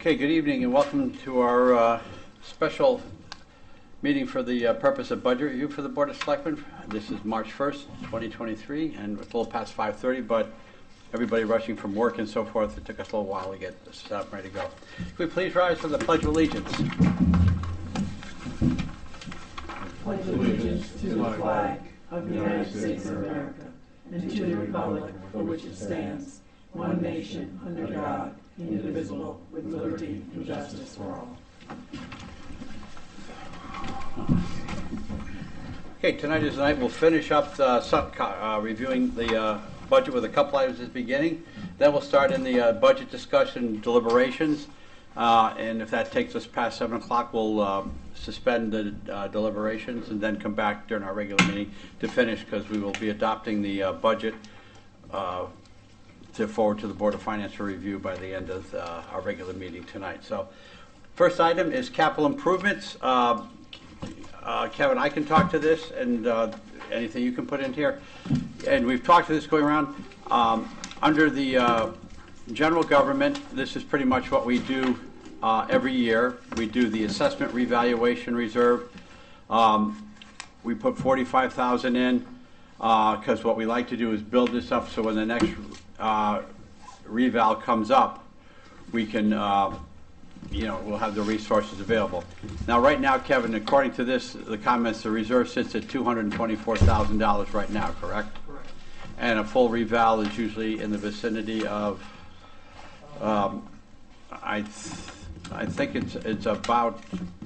Okay, good evening and welcome to our special meeting for the purpose of budget review for the Board of Selectmen. This is March 1st, 2023, and it's a little past 5:30, but everybody rushing from work and so forth, it took us a little while to get set up and ready to go. Could we please rise for the Pledge of Allegiance? Pledge allegiance to the flag of the United States of America and to the republic for which it stands, one nation, under God, indivisible, with liberty and justice for all. Okay, tonight is the night we'll finish up reviewing the budget with a couple items at the beginning. Then we'll start in the budget discussion deliberations. And if that takes us past 7 o'clock, we'll suspend the deliberations and then come back during our regular meeting to finish, because we will be adopting the budget to forward to the Board of Finance for review by the end of our regular meeting tonight. So first item is capital improvements. Kevin, I can talk to this, and anything you can put in here. And we've talked to this going around. Under the general government, this is pretty much what we do every year. We do the assessment revaluation reserve. We put $45,000 in because what we like to do is build this up so when the next reval comes up, we can, we'll have the resources available. Now, right now, Kevin, according to this, the comments, the reserve sits at $224,000 right now, correct? Correct. And a full reval is usually in the vicinity of, I think it's about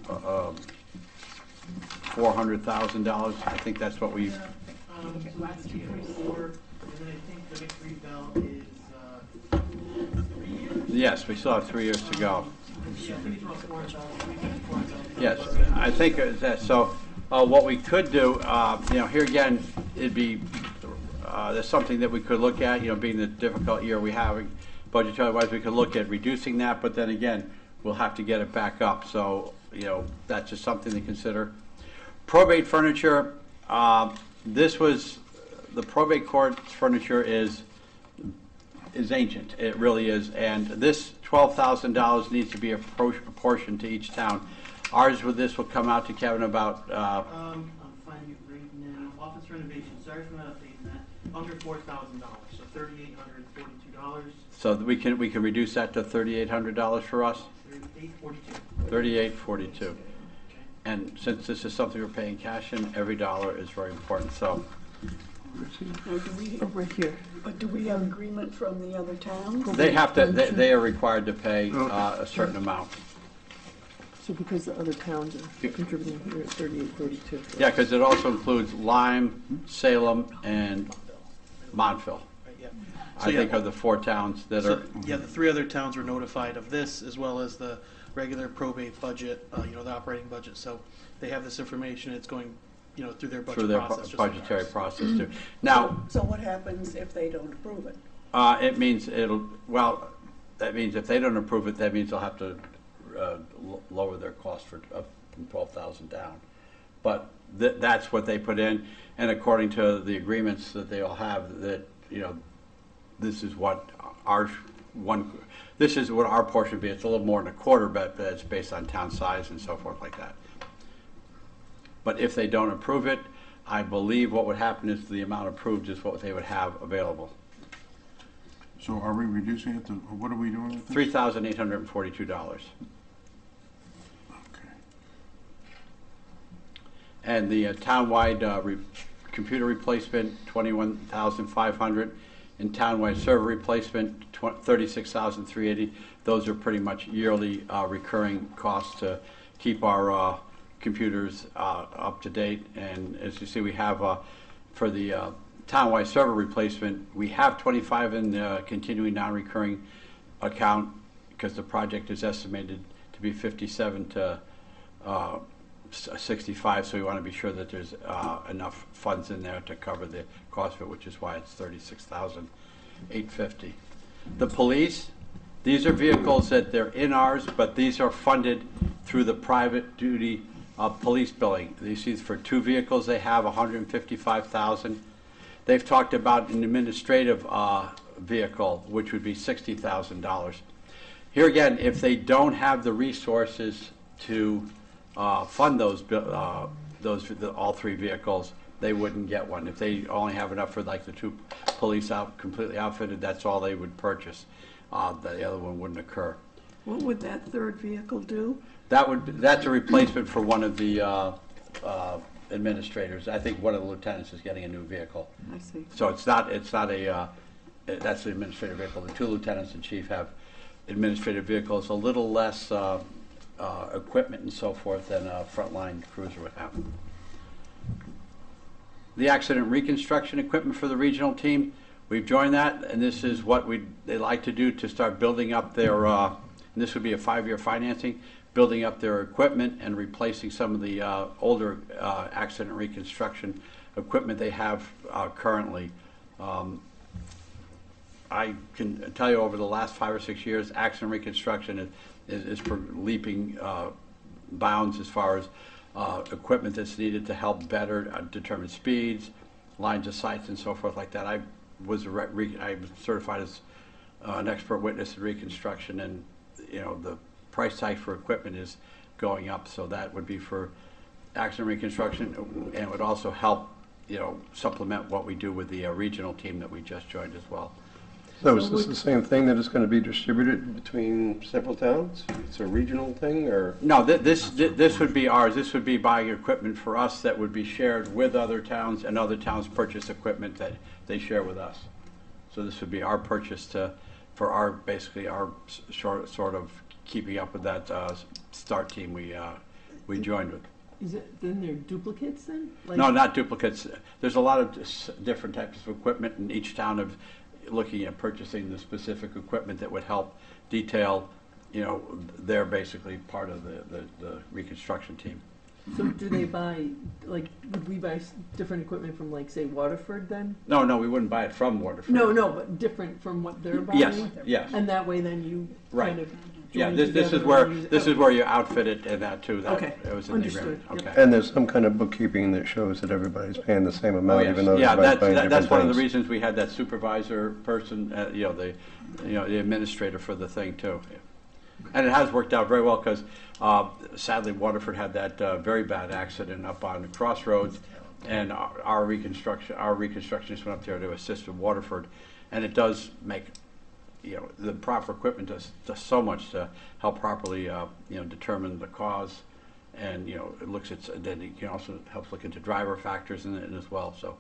$400,000. I think that's what we. Last year, 4, and then I think the next reval is 3 years. Yes, we still have 3 years to go. Yeah, I think it's around 4,000. Yes, I think that. So, what we could do, here again, it'd be there's something that we could look at. Being the difficult year we have, budgetary-wise, we could look at reducing that. But then again, we'll have to get it back up. So, that's just something to consider. Probate furniture. This was the probate court furniture is ancient. It really is, and this $12,000 needs to be apportioned to each town. Ours with this will come out to Kevin about. I'm finding it right now. Office renovation. Sorry for not updating that. Under $4,000, so $3,842. So we can reduce that to $3,800 for us. $3,842. Okay. And since this is something we're paying cash in, every dollar is very important. So. Now, right here. But do we have agreement from the other towns? They have to. They are required to pay a certain amount. So because the other towns are contributing here at 3832. Yeah, because it also includes Lyme, Salem, and Montville. Right, yeah. I think are the 4 towns that are. Yeah, the 3 other towns were notified of this, as well as the regular probate budget, the operating budget. So they have this information. It's going, through their budget process. Through their budgetary process too. Now, So what happens if they don't approve it? it means that means if they don't approve it, that means they'll have to lower their cost from 12,000 down. But that's what they put in, and according to the agreements that they all have, that this is what our portion would be. It's a little more than a quarter, but it's based on town size and so forth like that. But if they don't approve it, I believe what would happen is the amount approved is what they would have available. So are we reducing it to, what are we doing with this? $3,842. Okay. And the townwide computer replacement, $21,500, and townwide server replacement, $36,380. Those are pretty much yearly recurring costs to keep our computers up to date. And as you see, we have for the townwide server replacement, we have 25 in the continuing non-recurring account because the project is estimated to be 57 to 65, so we want to be sure that there's enough funds in there to cover the cost of it, which is why it's $36,850. The police, these are vehicles that they're in ours, but these are funded through the private duty police billing. You see, for 2 vehicles they have $155,000. They've talked about an administrative vehicle, which would be $60,000. Here again, if they don't have the resources to fund all 3 vehicles, they wouldn't get one. If they only have enough for like the 2 police completely outfitted, that's all they would purchase. The other one wouldn't occur. What would that third vehicle do? That's a replacement for one of the administrators. I think one of the lieutenants is getting a new vehicle. I see. So it's not a, that's the administrative vehicle. The 2 lieutenants and chief have administrative vehicles, a little less equipment and so forth than a frontline cruiser would have. The accident reconstruction equipment for the regional team, we've joined that, and this is what they like to do to start building up their, and this would be a 5-year financing, building up their equipment and replacing some of the older accident reconstruction equipment they have currently. I can tell you over the last 5 or 6 years, accident reconstruction is for leaping bounds as far as equipment that's needed to help better determine speeds, lines of sight, and so forth like that. I was certified as an expert witness in reconstruction, and the price tag for equipment is going up, so that would be for accident reconstruction, and it would also help supplement what we do with the regional team that we just joined as well. So is this the same thing that is going to be distributed between several towns? It's a regional thing, or? No, this would be ours. This would be buying equipment for us that would be shared with other towns, and other towns purchase equipment that they share with us. So this would be our purchase for our, basically our sort of keeping up with that start team we joined with. Is it, then they're duplicates then? Like, No, not duplicates. There's a lot of different types of equipment in each town of looking at purchasing the specific equipment that would help detail, they're basically part of the reconstruction team. So do they buy, like, would we buy different equipment from, like, say, Waterford then? No, we wouldn't buy it from Waterford. No, but different from what they're buying? Yes. And that way then you Right. kind of Yeah, join this is together where and use it. this is where you outfit it and that too. That Okay, it was in understood, the agreement. yep. Okay. And there's some kind of bookkeeping that shows that everybody's paying the same amount, Yes. even though Yeah, everybody's buying different that's one of the things. reasons we had that supervisor person, the administrator for the thing too. And it has worked out very well because sadly Waterford had that very bad accident up on the crossroads, and our reconstructionists went up there to assist with Waterford, and it does make the proper equipment does so much to help properly determine the cause, and it looks at, then it can also helps look into driver factors in it as well. So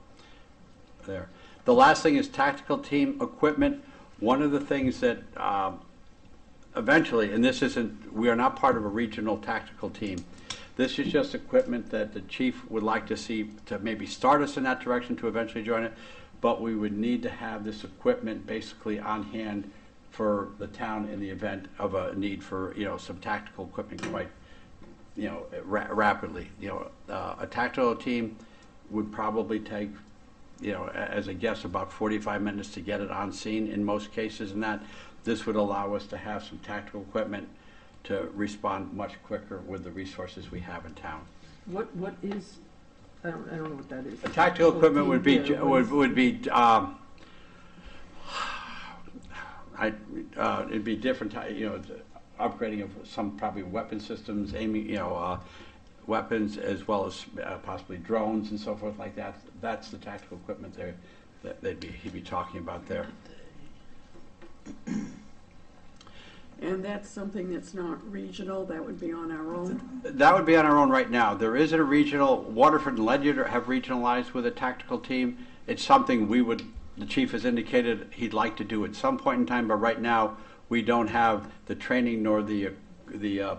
there. The last thing is tactical team equipment. One of the things that eventually, and this isn't, we are not part of a regional tactical team. This is just equipment that the chief would like to see to maybe start us in that direction to eventually join it, but we would need to have this equipment basically on hand for the town in the event of a need for some tactical equipment quite rapidly. A tactical team would probably take as a guess about 45 minutes to get it on scene in most cases, and that this would allow us to have some tactical equipment to respond much quicker with the resources we have in town. What is, I don't know what that is. The tactical equipment would be Yeah, what is- it'd be different, upgrading of some probably weapon systems, aiming, weapons as well as possibly drones and so forth like that. That's the tactical equipment there that he'd be talking about there. And that's something that's not regional, that would be on our own? That would be on our own right now. There isn't a regional, Waterford and Ledyard have regionalized with a tactical team. It's something the chief has indicated he'd like to do at some point in time, but right now we don't have the training nor the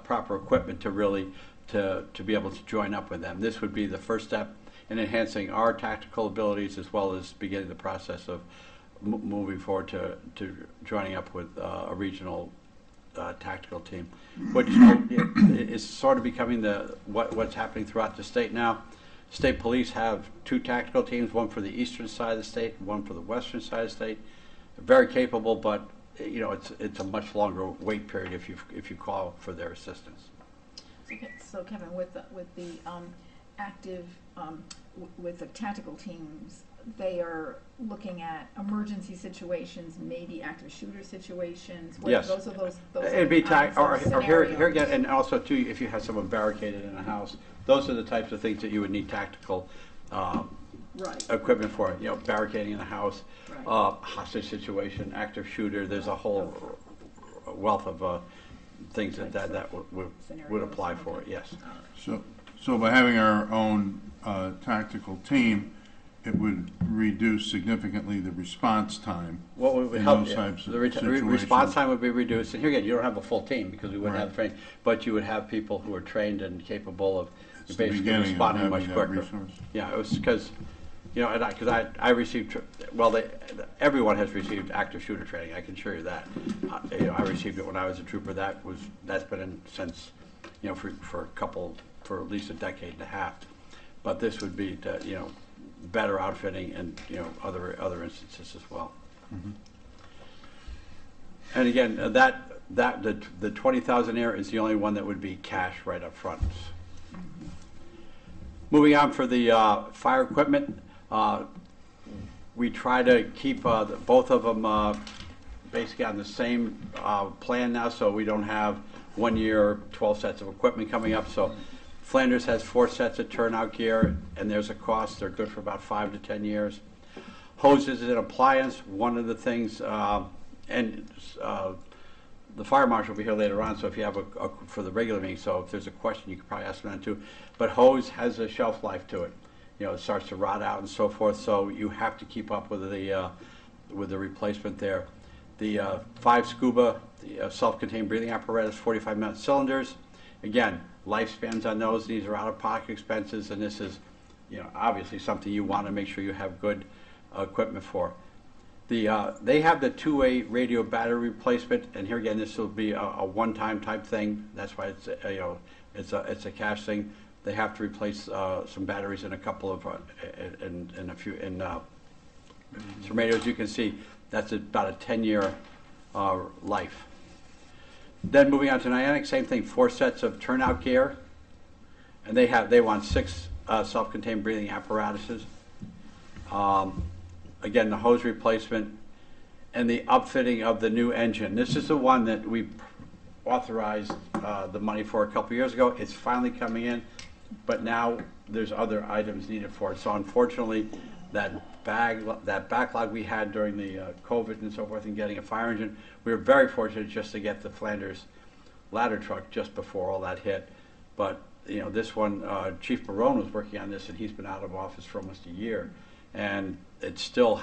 proper equipment to really to be able to join up with them. This would be the first step in enhancing our tactical abilities as well as beginning the process of moving forward to joining up with a regional tactical team, which is sort of becoming what's happening throughout the state now. State police have 2 tactical teams, one for the eastern side of the state, one for the western side of the state. They're very capable, but it's a much longer wait period if you call for their assistance. So Kevin, with the active with the tactical teams, they are looking at emergency situations, maybe active shooter situations. Yes. Those are those It'd be kinds or of here scenarios. again, and also too, if you have someone barricaded in a house, those are the types of things that you would need tactical Right. equipment for. You know, barricading in a house, Right. hostage situation, active shooter. There's a whole wealth of things that would apply for it. Yes. So by having our own tactical team, it would reduce significantly the response time. What would in help, those types of the response situations. time would be reduced, and here again, you don't have a full team because we wouldn't Right. have training, but you would have people who are trained and capable of It's the basically beginning of responding much having that quicker. resource. Yeah, it was because, you know, and because I received, well, everyone has received active shooter training, I can assure you that. You know, I received it when I was a trooper, that's been in since, you know, for at least a decade and a half. But this would be, you know, better outfitting and, you know, other instances as well. And again, the 20,000 air is the only one that would be cash right up front. Moving on for the fire equipment, we try to keep both of them basically on the same plan now, so we don't have 1 year, 12 sets of equipment coming up. So Flanders has 4 sets of turnout gear, and there's a cost. They're good for about 5 to 10 years. Hoses is an appliance. One of the things, and the fire marshal will be here later on, so if you have for the regular meeting, so if there's a question, you could probably ask them that too. But hose has a shelf life to it. You know, it starts to rot out and so forth, so you have to keep up with the replacement there. The 5 scuba, the self-contained breathing apparatus, 45-minute cylinders. Again, lifespans on those. These are out-of-pocket expenses, and this is, you know, obviously something you want to make sure you have good equipment for. They have the 2-way radio battery replacement, and here again, this will be a one-time type thing. That's why it's you know, it's a cash thing. They have to replace some batteries in a couple of some radios. You can see that's about a 10-year life. Then moving on to Niantic, same thing, 4 sets of turnout gear, and they want 6 self-contained breathing apparatuses. Again, the hose replacement and the upfitting of the new engine. This is the one that we authorized the money for a couple years ago. It's finally coming in, but now there's other items needed for it. So unfortunately, that backlog we had during the COVID and so forth in getting a fire engine, we were very fortunate just to get the Flanders ladder truck just before all that hit. But you know, this one, Chief Barone was working on this, and he's been out of office for almost a year, and it's still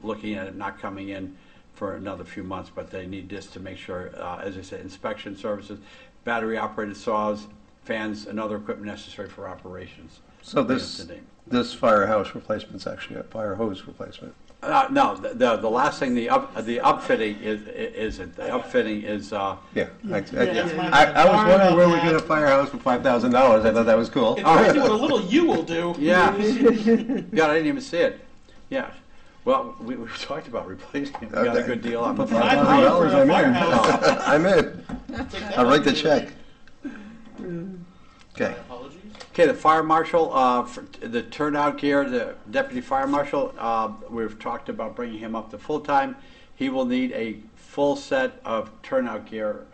looking at it not coming in for another few months. But they need this to make sure, as I said, inspection services, battery operated saws, fans, and other equipment necessary for operations. So this firehouse replacement's actually a fire hose replacement. No, the last thing, the upfitting isn't. The upfitting is. Yeah, Yeah. I was wondering where we get a firehouse for $5,000. I thought that was cool. It's crazy what a little you will do. Yeah. God, I didn't even see it. Yeah. Well, we talked about replacing it. We got a good deal on it. $5,000, I'm in. Firehouse. I'm in. I'll write the check. Okay. Apologies. Okay, the fire marshal, for the turnout gear, the deputy fire marshal, we've talked about bringing him up to full-time. He will need a full set of turnout gear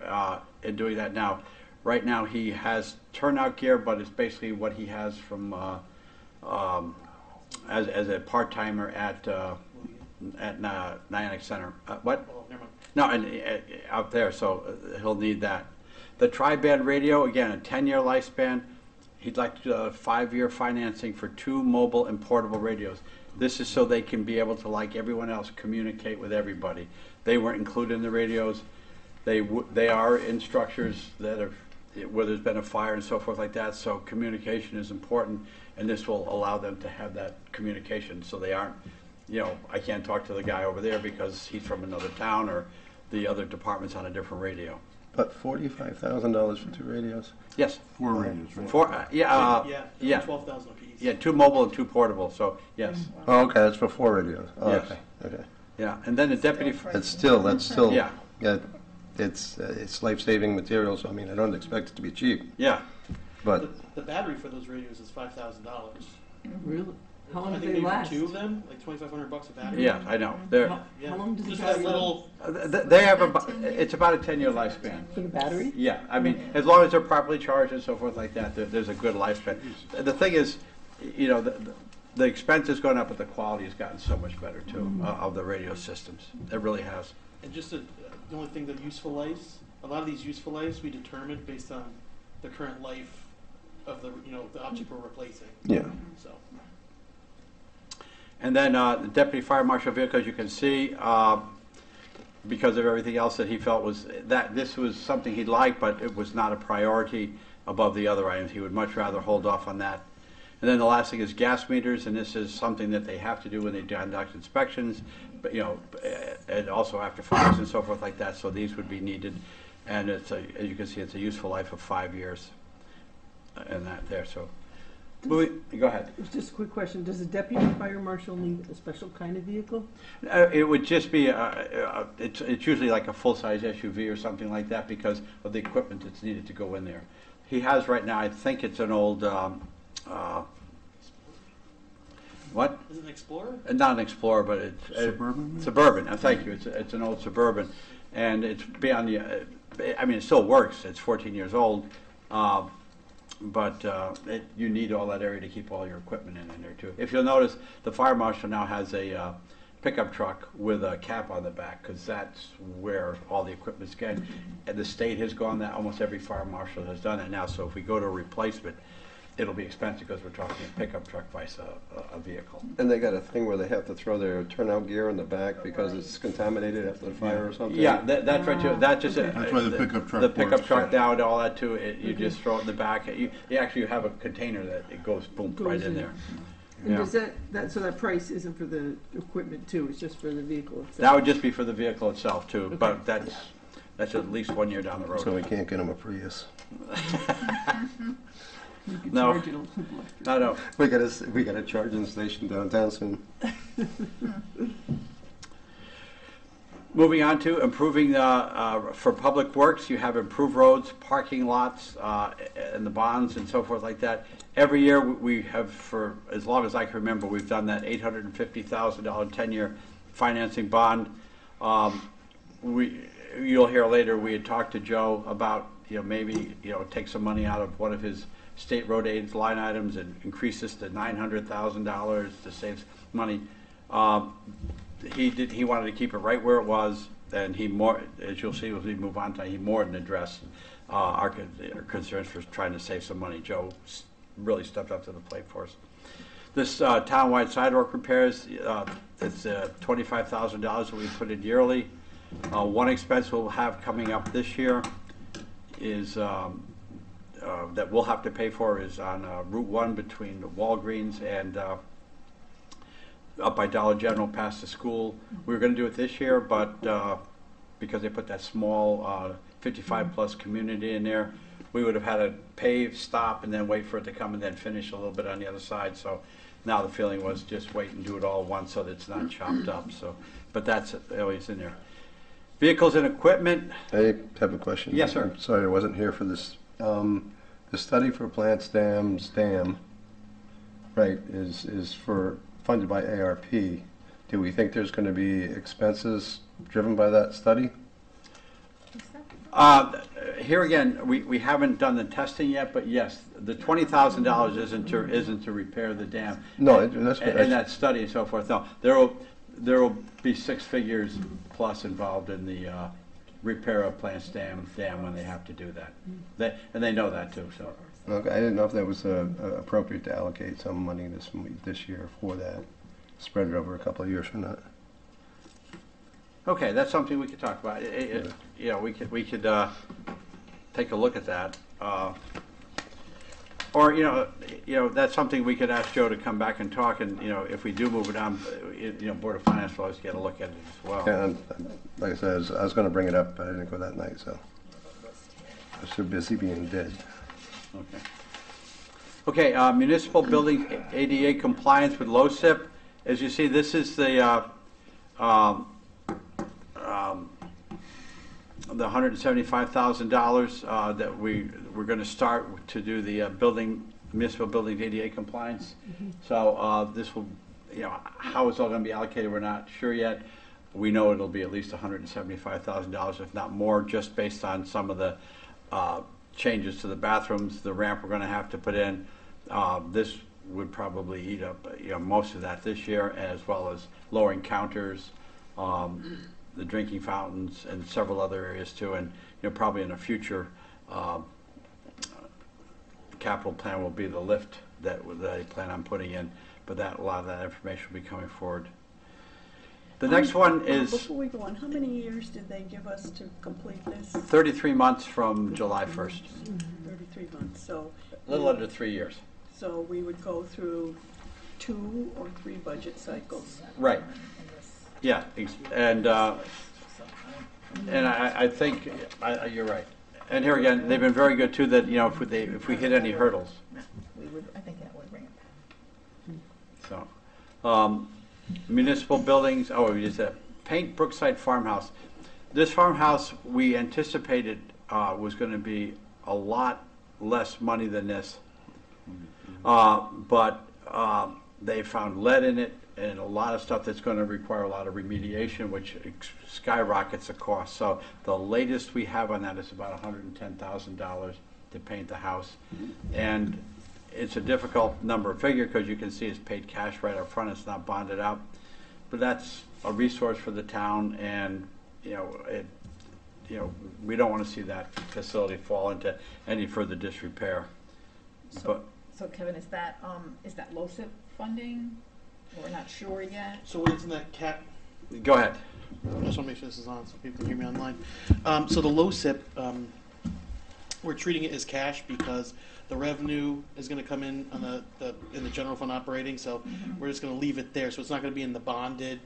in doing that now. Right now, he has turnout gear, but it's basically what he has from as a part-timer at Niantic Center. What? Oh, never mind. No, and out there, so he'll need that. The tri-band radio, again, a 10-year lifespan. He'd like 5-year financing for 2 mobile and portable radios. This is so they can be able to, like everyone else, communicate with everybody. They weren't included in the radios. They are in structures that are where there's been a fire and so forth like that. So communication is important, and this will allow them to have that communication. So they aren't, you know, I can't talk to the guy over there because he's from another town, or the other department's on a different radio. But $45,000 for 2 radios? Yes. 4 radios, right? Yeah. 12,000 apiece. Yeah, 2 mobile and 2 portable. So yes. Oh, okay, that's for 4 radios. Oh, Yes. okay. Yeah, and then the deputy. That's still. Yeah. Yeah, it's life-saving material, so I mean, I don't expect it to be cheap, Yeah. but The battery for those radios is $5,000. Really? How long I do think they maybe last? for two of them, like $2,500 a battery. Yeah, I know. They're, How long does the Just that battery little. they have About about, 10 years. it's about a 10-year lifespan. for the battery? Yeah, I mean, as long as they're properly charged and so forth like that, there's a good lifespan. The thing is, you know, the expense has gone up, but the quality has gotten so much better too, of the radio systems. It really has. And just the only thing, the useful lives. A lot of these useful lives we determined based on the current life of the the object we're replacing. Yeah. So. And then the deputy fire marshal vehicle, as you can see, because of everything else that he felt was that this was something he liked, but it was not a priority above the other items. He would much rather hold off on that. And then the last thing is gas meters, and this is something that they have to do when they conduct inspections, but and also after fires and so forth like that. So these would be needed, and it's as you can see, it's a useful life of 5 years, and that there. So, go ahead. It's just a quick question. Does a deputy fire marshal need a special kind of vehicle? It would just be it's usually like a full-size SUV or something like that because of the equipment that's needed to go in there. He has right now, I think it's an old. What? Is it an Explorer? Not an Explorer, but it's Suburban? Suburban. Thank you. It's an old Suburban, and it's beyond the. I mean, it still works. It's 14 years old, but you need all that area to keep all your equipment in there too. If you'll notice, the fire marshal now has a pickup truck with a cap on the back because that's where all the equipment's getting. And the state has gone that. Almost every fire marshal has done it now. So if we go to a replacement, it'll be expensive because we're talking a pickup truck versus a vehicle. And they got a thing where they have to throw their turnout gear in the back because it's contaminated after the fire or something? Yeah, that's right too. That's just That's why the pickup truck The pickup works. truck now and all that too. You just throw it in the back. You actually have a container that it goes boom right Goes in in. there. And Yeah. does so that price isn't for the equipment too, it's just for the vehicle itself? That would just be for the vehicle itself too, Okay. but that's at least 1 year down the road. So we can't get them a Prius. You could No. charge it on electric. No. We got a charging station downtown soon. Moving on to improving for public works, you have improved roads, parking lots, and the bonds and so forth like that. Every year we have, for as long as I can remember, we've done that $850,000 10-year financing bond. You'll hear later, we had talked to Joe about maybe take some money out of one of his state road aid line items and increase this to $900,000 to save money. He wanted to keep it right where it was, and as you'll see as we move on, he more than addressed our concerns for trying to save some money. Joe really stepped up to the plate for us. This townwide sidewalk repairs, it's $25,000 that we put in yearly. One expense we'll have coming up this year is that we'll have to pay for is on Route 1 between Walgreens and up by Dollar General past the school. We were going to do it this year, but because they put that small 55-plus community in there, we would have had to pave, stop, and then wait for it to come and then finish a little bit on the other side. So now the feeling was just wait and do it all at once so that it's not chopped up. So, but that's always in there. Vehicles and equipment. I have a question. Yes, sir. I'm sorry I wasn't here for this. The study for Plants Dam, right, is funded by ARP. Do we think there's going to be expenses driven by that study? Here again, we haven't done the testing yet, but yes, the $20,000 isn't to repair the dam. No, that's good. And that study and so forth. No, there will be 6 figures plus involved in the repair of Plants Dam when they have to do that. They know that too. So. Okay, I didn't know if that was appropriate to allocate some money this year for that, spread it over a couple of years or not. Okay, that's something we could talk about. We could take a look at that, or that's something we could ask Joe to come back and talk. And if we do move it on, Board of Finance will always get a look at it as well. And like I said, I was going to bring it up, but I didn't go that night, so I was so busy being dead. Okay, municipal building ADA compliance with LoSiP. As you see, this is the $175,000 that we're going to start to do the building municipal buildings ADA compliance. So this will, how it's all going to be allocated, we're not sure yet. We know it'll be at least $175,000, if not more, just based on some of the changes to the bathrooms, the ramp we're going to have to put in. This would probably eat up most of that this year, as well as lowering counters, the drinking fountains, and several other areas too. And probably in a future capital plan will be the lift that they plan on putting in, but a lot of that information will be coming forward. The next one is Before we go on, how many years did they give us to complete this? 33 months from July 1st. 33 months, so. A little under 3 years. So we would go through 2 or 3 budget cycles. Right. Yeah, and I think you're right. And here again, they've been very good too. That if we hit any hurdles. I think that would bring it back. So, municipal buildings. Oh, we just said Paint Brookside Farmhouse. This farmhouse we anticipated was going to be a lot less money than this, but they found lead in it and a lot of stuff that's going to require a lot of remediation, which skyrockets the cost. So the latest we have on that is about $110,000 to paint the house, and it's a difficult number figure because you can see it's paid cash right up front. It's not bonded out, but that's a resource for the town, and we don't want to see that facility fall into any further disrepair. So Kevin, is that LoCIP funding? We're not sure yet. So when it's in that cap, Go ahead. I just want to make sure this is on so people can hear me online. So the LoCIP, we're treating it as cash because the revenue is going to come in on in the general fund operating. So we're just going to leave it there. So it's not going to be in the bonded,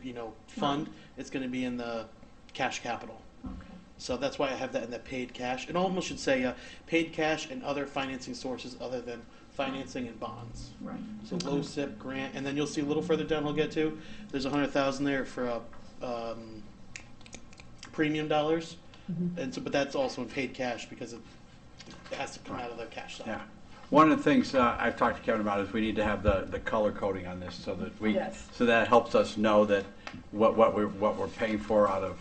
fund. It's going to be in the cash capital. Okay. So that's why I have that in the paid cash. It almost should say paid cash and other financing sources other than financing and bonds. Right. So LoCIP grant, and then you'll see a little further down. We'll get to. There's $100,000 there for premium dollars, and so but that's also in paid cash because it has to come out of the cash side. Yeah. One of the things I've talked to Kevin about is we need to have the color coding on this so that so that helps us know that what we're paying for out of.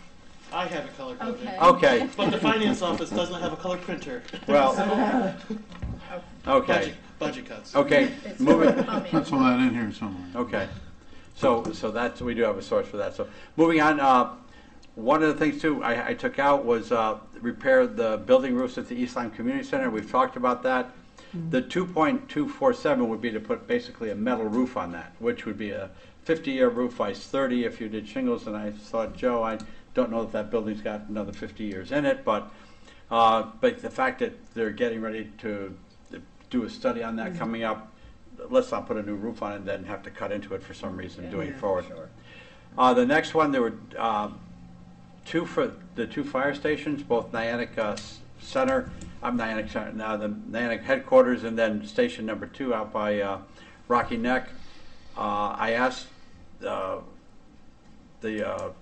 I have it color coded. Okay. But the finance office doesn't have a color printer. Well. Okay. Budget cuts. Okay. It's Moving. Pencil that in here somewhere. Okay. So that's, we do have a source for that. So moving on, one of the things too I took out was repair the building roofs at the East Lyme Community Center. We've talked about that. The 2.247 would be to put basically a metal roof on that, which would be a 50-year roof, ice 30 if you did shingles. And I thought, Joe, I don't know if that building's got another 50 years in it, but the fact that they're getting ready to do a study on that coming up, let's not put a new roof on it and then have to cut into it for some reason doing it forward. Sure. The next one, there were two for the 2 fire stations, both Niantic Center, Niantic Center, now the Niantic headquarters, and then station number 2 out by Rocky Neck. I asked the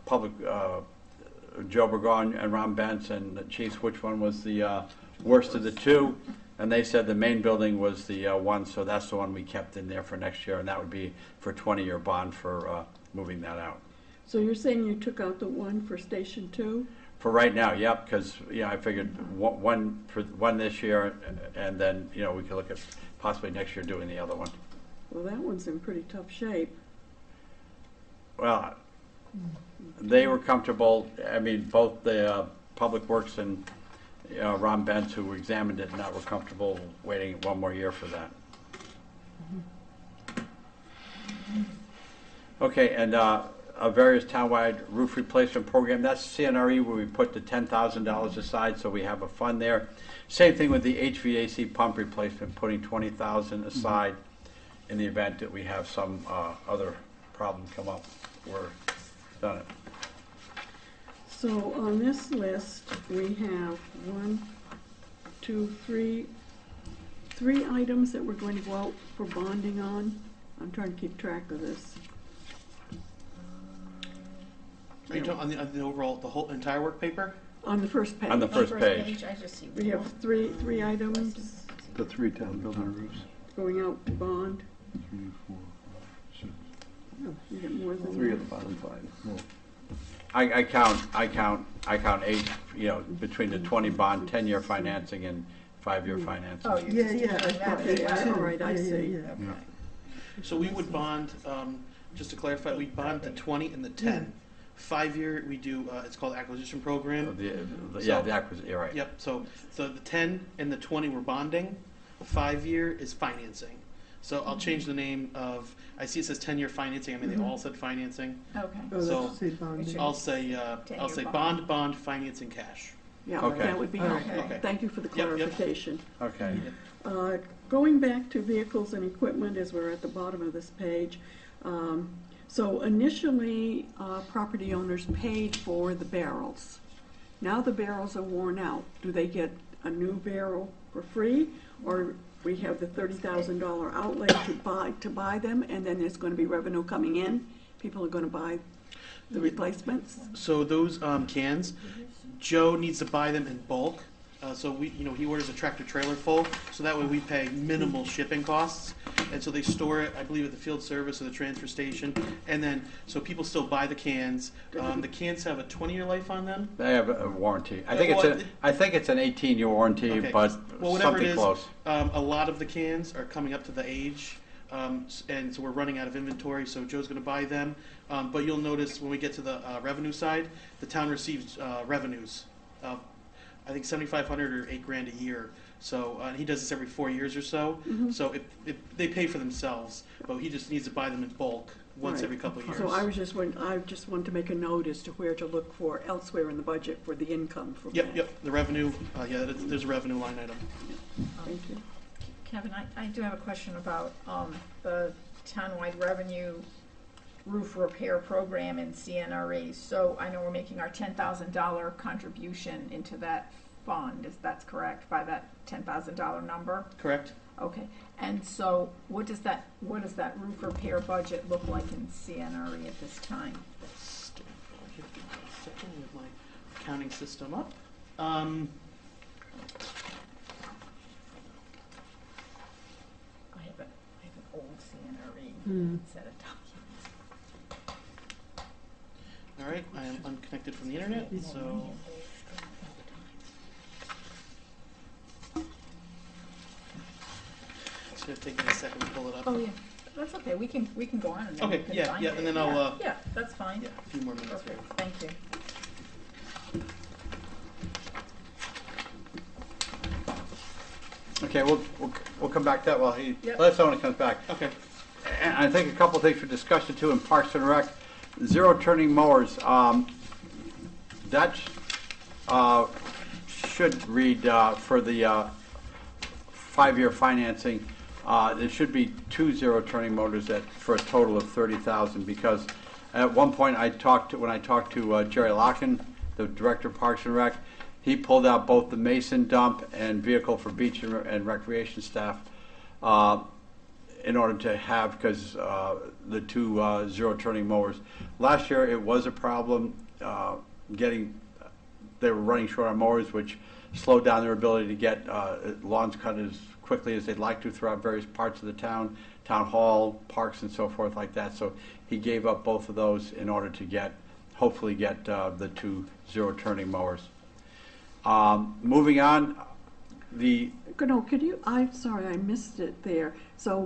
public, Joe Burgon and Ron Bentz and the chiefs, which one was the worst of the 2. And they said the main building was the one, so that's the one we kept in there for next year, and that would be for a 20-year bond for moving that out. So you're saying you took out the one for Station 2? For right now, yep, because I figured one for one this year, and then we could look at possibly next year doing the other one. Well, that one's in pretty tough shape. Well, they were comfortable. I mean, both the Public Works and Ron Bentz, who examined it, were comfortable waiting 1 more year for that. Okay, and a various townwide roof replacement program. That's CNRE, where we put the $10,000 aside, so we have a fund there. Same thing with the HVAC pump replacement, putting $20,000 aside in the event that we have some other problem come up. We're done it. So on this list, we have 3 items that we're going to go out for bonding on. I'm trying to keep track of this. Are you talking on the overall, the whole entire work paper? On the first page. On the first page. I just see We have three items. The 3 town building roofs. going out to bond? 3, 4, 5, 6. Oh, you get more than Three that. of the bottom five. Well, I count 8, between the 20 bond, 10-year financing and 5-year financing. Oh, you're just Yeah, doing that. Okay, Yeah. all right, I see. Yeah. yeah. So we would bond, just to clarify, we bond the 20 and the 10. 5-year, we do, it's called acquisition program. The acquisition, you're right. Yep, so the 10 and the 20 we're bonding, 5-year is financing. So I'll change the name of, I see it says 10-year financing, I mean, they all said financing. Okay. Oh, So, that's say bonding. I'll say 10-year bond, financing, cash. Yeah, Okay. that would be helpful. Okay. Thank you for the Yep, yep. clarification. Okay. Going back to vehicles and equipment, as we're at the bottom of this page, so initially, property owners paid for the barrels. Now the barrels are worn out. Do they get a new barrel for free, or we have the $30,000 outlay to buy them, and then there's going to be revenue coming in? People are going to buy the replacements? So those cans, Joe needs to buy them in bulk. So he orders a tractor trailer full, so that way we pay minimal shipping costs. And so they store it, I believe, at the field service or the transfer station. And then, so people still buy the cans. The cans have a 20-year life on them. They have a warranty. I Well, think it's an 18-year warranty, Okay. but Well, whatever it something is, close. a lot of the cans are coming up to the age, and so we're running out of inventory, so Joe's going to buy them. But you'll notice when we get to the revenue side, the town receives revenues. I think $7,500 or $8,000 a year. So and he does this every 4 years or so. So if they pay for themselves, but he just needs to buy them in bulk once Right. every couple of years. So I just want to make a note as to where to look for elsewhere in the budget for the income from that. Yep. The revenue. There's a revenue line item. Thank you. Kevin, I do have a question about the townwide revenue roof repair program in CNRE. So I know we're making our $10,000 contribution into that fund, that's correct, by that $10,000 number? Correct. Okay, and so what does that roof repair budget look like in CNRE at this time? Give me a second with my accounting system up. I have an old CNRE set of documents. All right, I am unconnected from the internet, so it's gonna take me a second to pull it up. Oh, yeah, that's okay, we can go on and then Okay, we can yeah, find yeah, it. and then I'll, Yeah, that's fine. Yeah, a few more minutes here. Perfect, thank you. Okay, we'll come back to that while he, Yep. let us know when it comes back. Okay. And I think a couple of things for discussion too in Parks and Rec. Zero turning mowers, that should read for the 5-year financing, there should be 2 zero turning motors for a total of 30,000, because at one point when I talked to Jerry Locken, the director of Parks and Rec, he pulled out both the Mason dump and vehicle for beach and recreation staff in order to have, because the 2 zero turning mowers. Last year it was a problem they were running short on mowers, which slowed down their ability to get lawns cut as quickly as they'd like to throughout various parts of the town hall, parks and so forth like that. So he gave up both of those in order to hopefully get the 2 zero turning mowers. Moving on, I'm sorry, I missed it there. So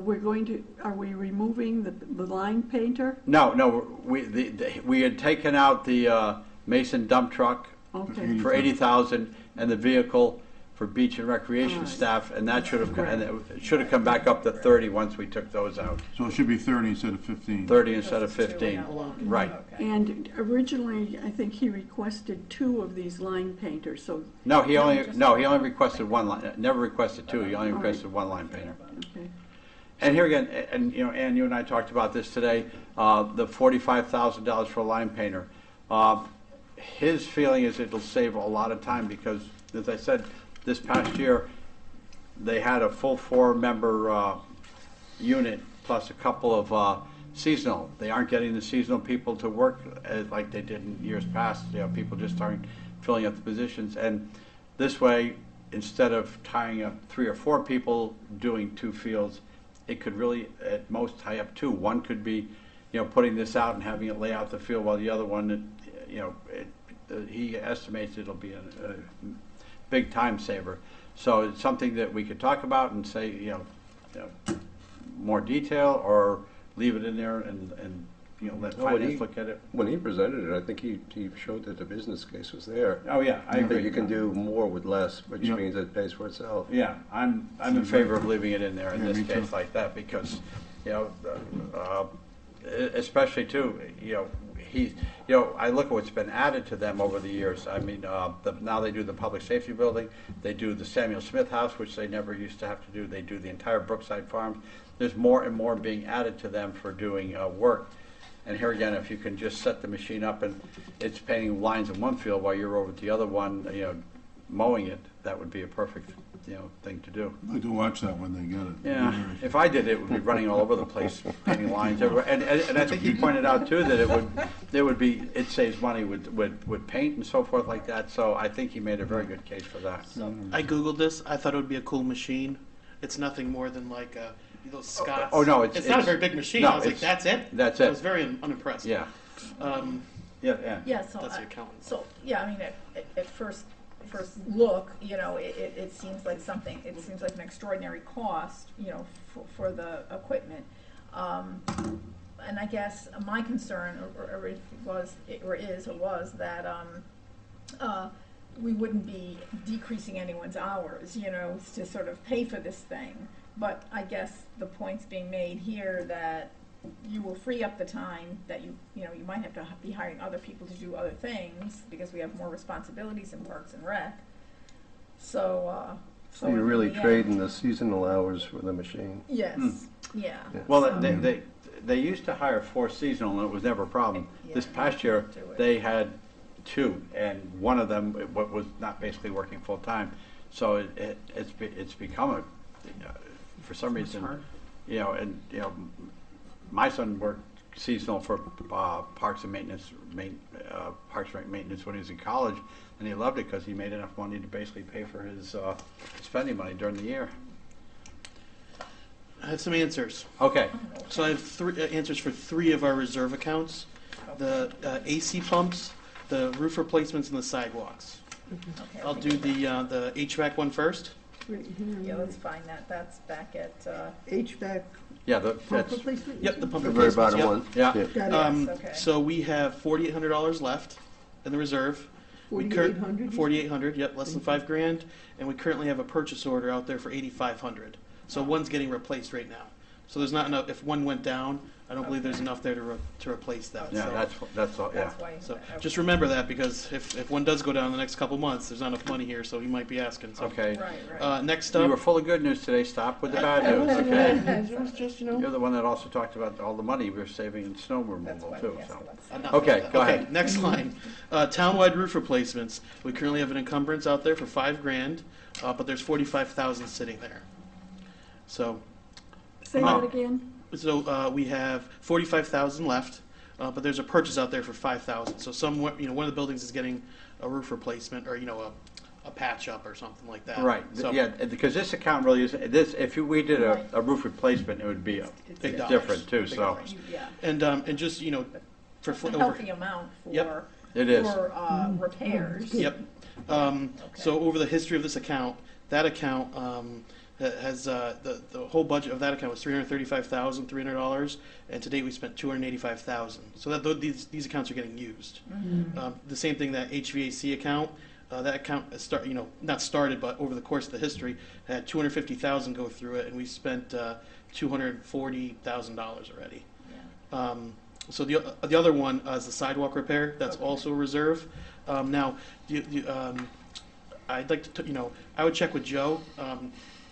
are we removing the line painter? no, we had taken out the Mason dump truck Okay, for 80,000 and the vehicle for beach and recreation Alright. staff, and that should have come back up to 30 once we took those out. So it should be 30 instead of 15. 30 instead of Those two 15. and one. Right. Okay. and originally, I think he requested 2 of these line painters, so, No, he only just- requested 1 line, never requested 2, he only Alright. requested 1 line painter. okay. And here again, and Ann, you and I talked about this today, the $45,000 for a line painter. His feeling is it'll save a lot of time because, as I said, this past year, they had a full 4-member unit plus a couple of seasonal. They aren't getting the seasonal people to work like they did in years past. People just aren't filling up the positions. And this way, instead of tying up 3 or 4 people doing 2 fields, it could really, at most, tie up two. One could be, putting this out and having it lay out the field, while the other one, he estimates it'll be a big time saver. So it's something that we could talk about and say, more detail, or leave it in there and let finance look at it. When he presented it, I think he showed that the business case was there. Oh, yeah, I agree. That you can do more with less, which Yep. means it pays for itself. Yeah, I'm in favor of leaving it in there in Yeah, this me case too. like that, because, especially too, I look at what's been added to them over the years. I mean, now they do the public safety building, they do the Samuel Smith House, which they never used to have to do. They do the entire Brookside Farms. There's more and more being added to them for doing work. And here again, if you can just set the machine up and it's painting lines in one field while you're over at the other one, mowing it, that would be a perfect, thing to do. I'd like to watch that when they get it. Yeah, if I did it, would be running all over the place, painting lines everywhere. And I think he pointed out too that it saves money with paint and so forth like that. So I think he made a very good case for that. I Googled this. I thought it would be a cool machine. It's nothing more than like those Scots. Oh, no, it's not a very big machine. no, I was like, it's- that's it? that's I it. was very unimpressed. Yeah, Um, yeah. Yeah, so, That's the accountant. so, yeah, I mean, at first look, it seems like an extraordinary cost, for the equipment. And I guess my concern, was that, we wouldn't be decreasing anyone's hours, to sort of pay for this thing. But I guess the point's being made here that you will free up the time that you might have to be hiring other people to do other things, because we have more responsibilities in Parks and Rec. So So you're really in the trading end- the seasonal hours for the machine. Yes, yeah. Well, So- they used to hire 4 seasonal, and it was never a problem. This Yeah. past year, Do it. they had 2, and one of them was not basically working full-time. So it's become for some reason, my son worked seasonal for Parks and Maintenance, Parks and Rec maintenance when he was in college, and he loved it because he made enough money to basically pay for his spending money during the year. I have some answers. Okay, So I have three answers for 3 of our reserve accounts: the AC pumps, the roof replacements, and the sidewalks. Okay, I'll do the HVAC one first. Yeah, let's find that. That's back at, HVAC yeah, pump that's, replacement? Yep, the pump The very replacements. bottom Yep. one. yeah. Got it. okay. So we have $4,800 left in the reserve. We cur- 4,800? 4,800, yep, less than $5,000, and we currently have a purchase order out there for 8,500. So one's getting replaced right now. So there's not enough. If one went down, I don't believe there's enough there to replace that. Yeah, so, that's all, yeah. That's why. so okay. just remember that, because if one does go down in the next couple months, there's not enough money here, so you might be asking. So. Okay. Right. Next You up. were full of good news today, stop with the bad news, okay? It was just, You're the one that also talked about all the money we're saving in snow That's removal why too, we asked so. about that. enough Okay, of that. go ahead. Next line. Townwide roof replacements. We currently have an encumbrance out there for $5,000, but there's 45,000 sitting there. So Say that again? we have 45,000 left, but there's a purchase out there for 5,000. So one of the buildings is getting a roof replacement, or a patch up or something like that. Right, So, yeah, because this account really is, if we did a roof replacement, it would be Big dollars. different too, Big so. dollars. Yeah. And just for It's a over. healthy amount Yep. It is. for repairs. Yep. So over the history of this account, that account has the whole budget of that account was $335,300, and to date we spent $285,000. So that these accounts are getting used. The same thing, that HVAC account. That account not started, but over the course of the history had $250,000 go through it, and we spent $240,000 already. Yeah. So the other one is the sidewalk repair. That's also a reserve. Now, I'd like to, I would check with Joe,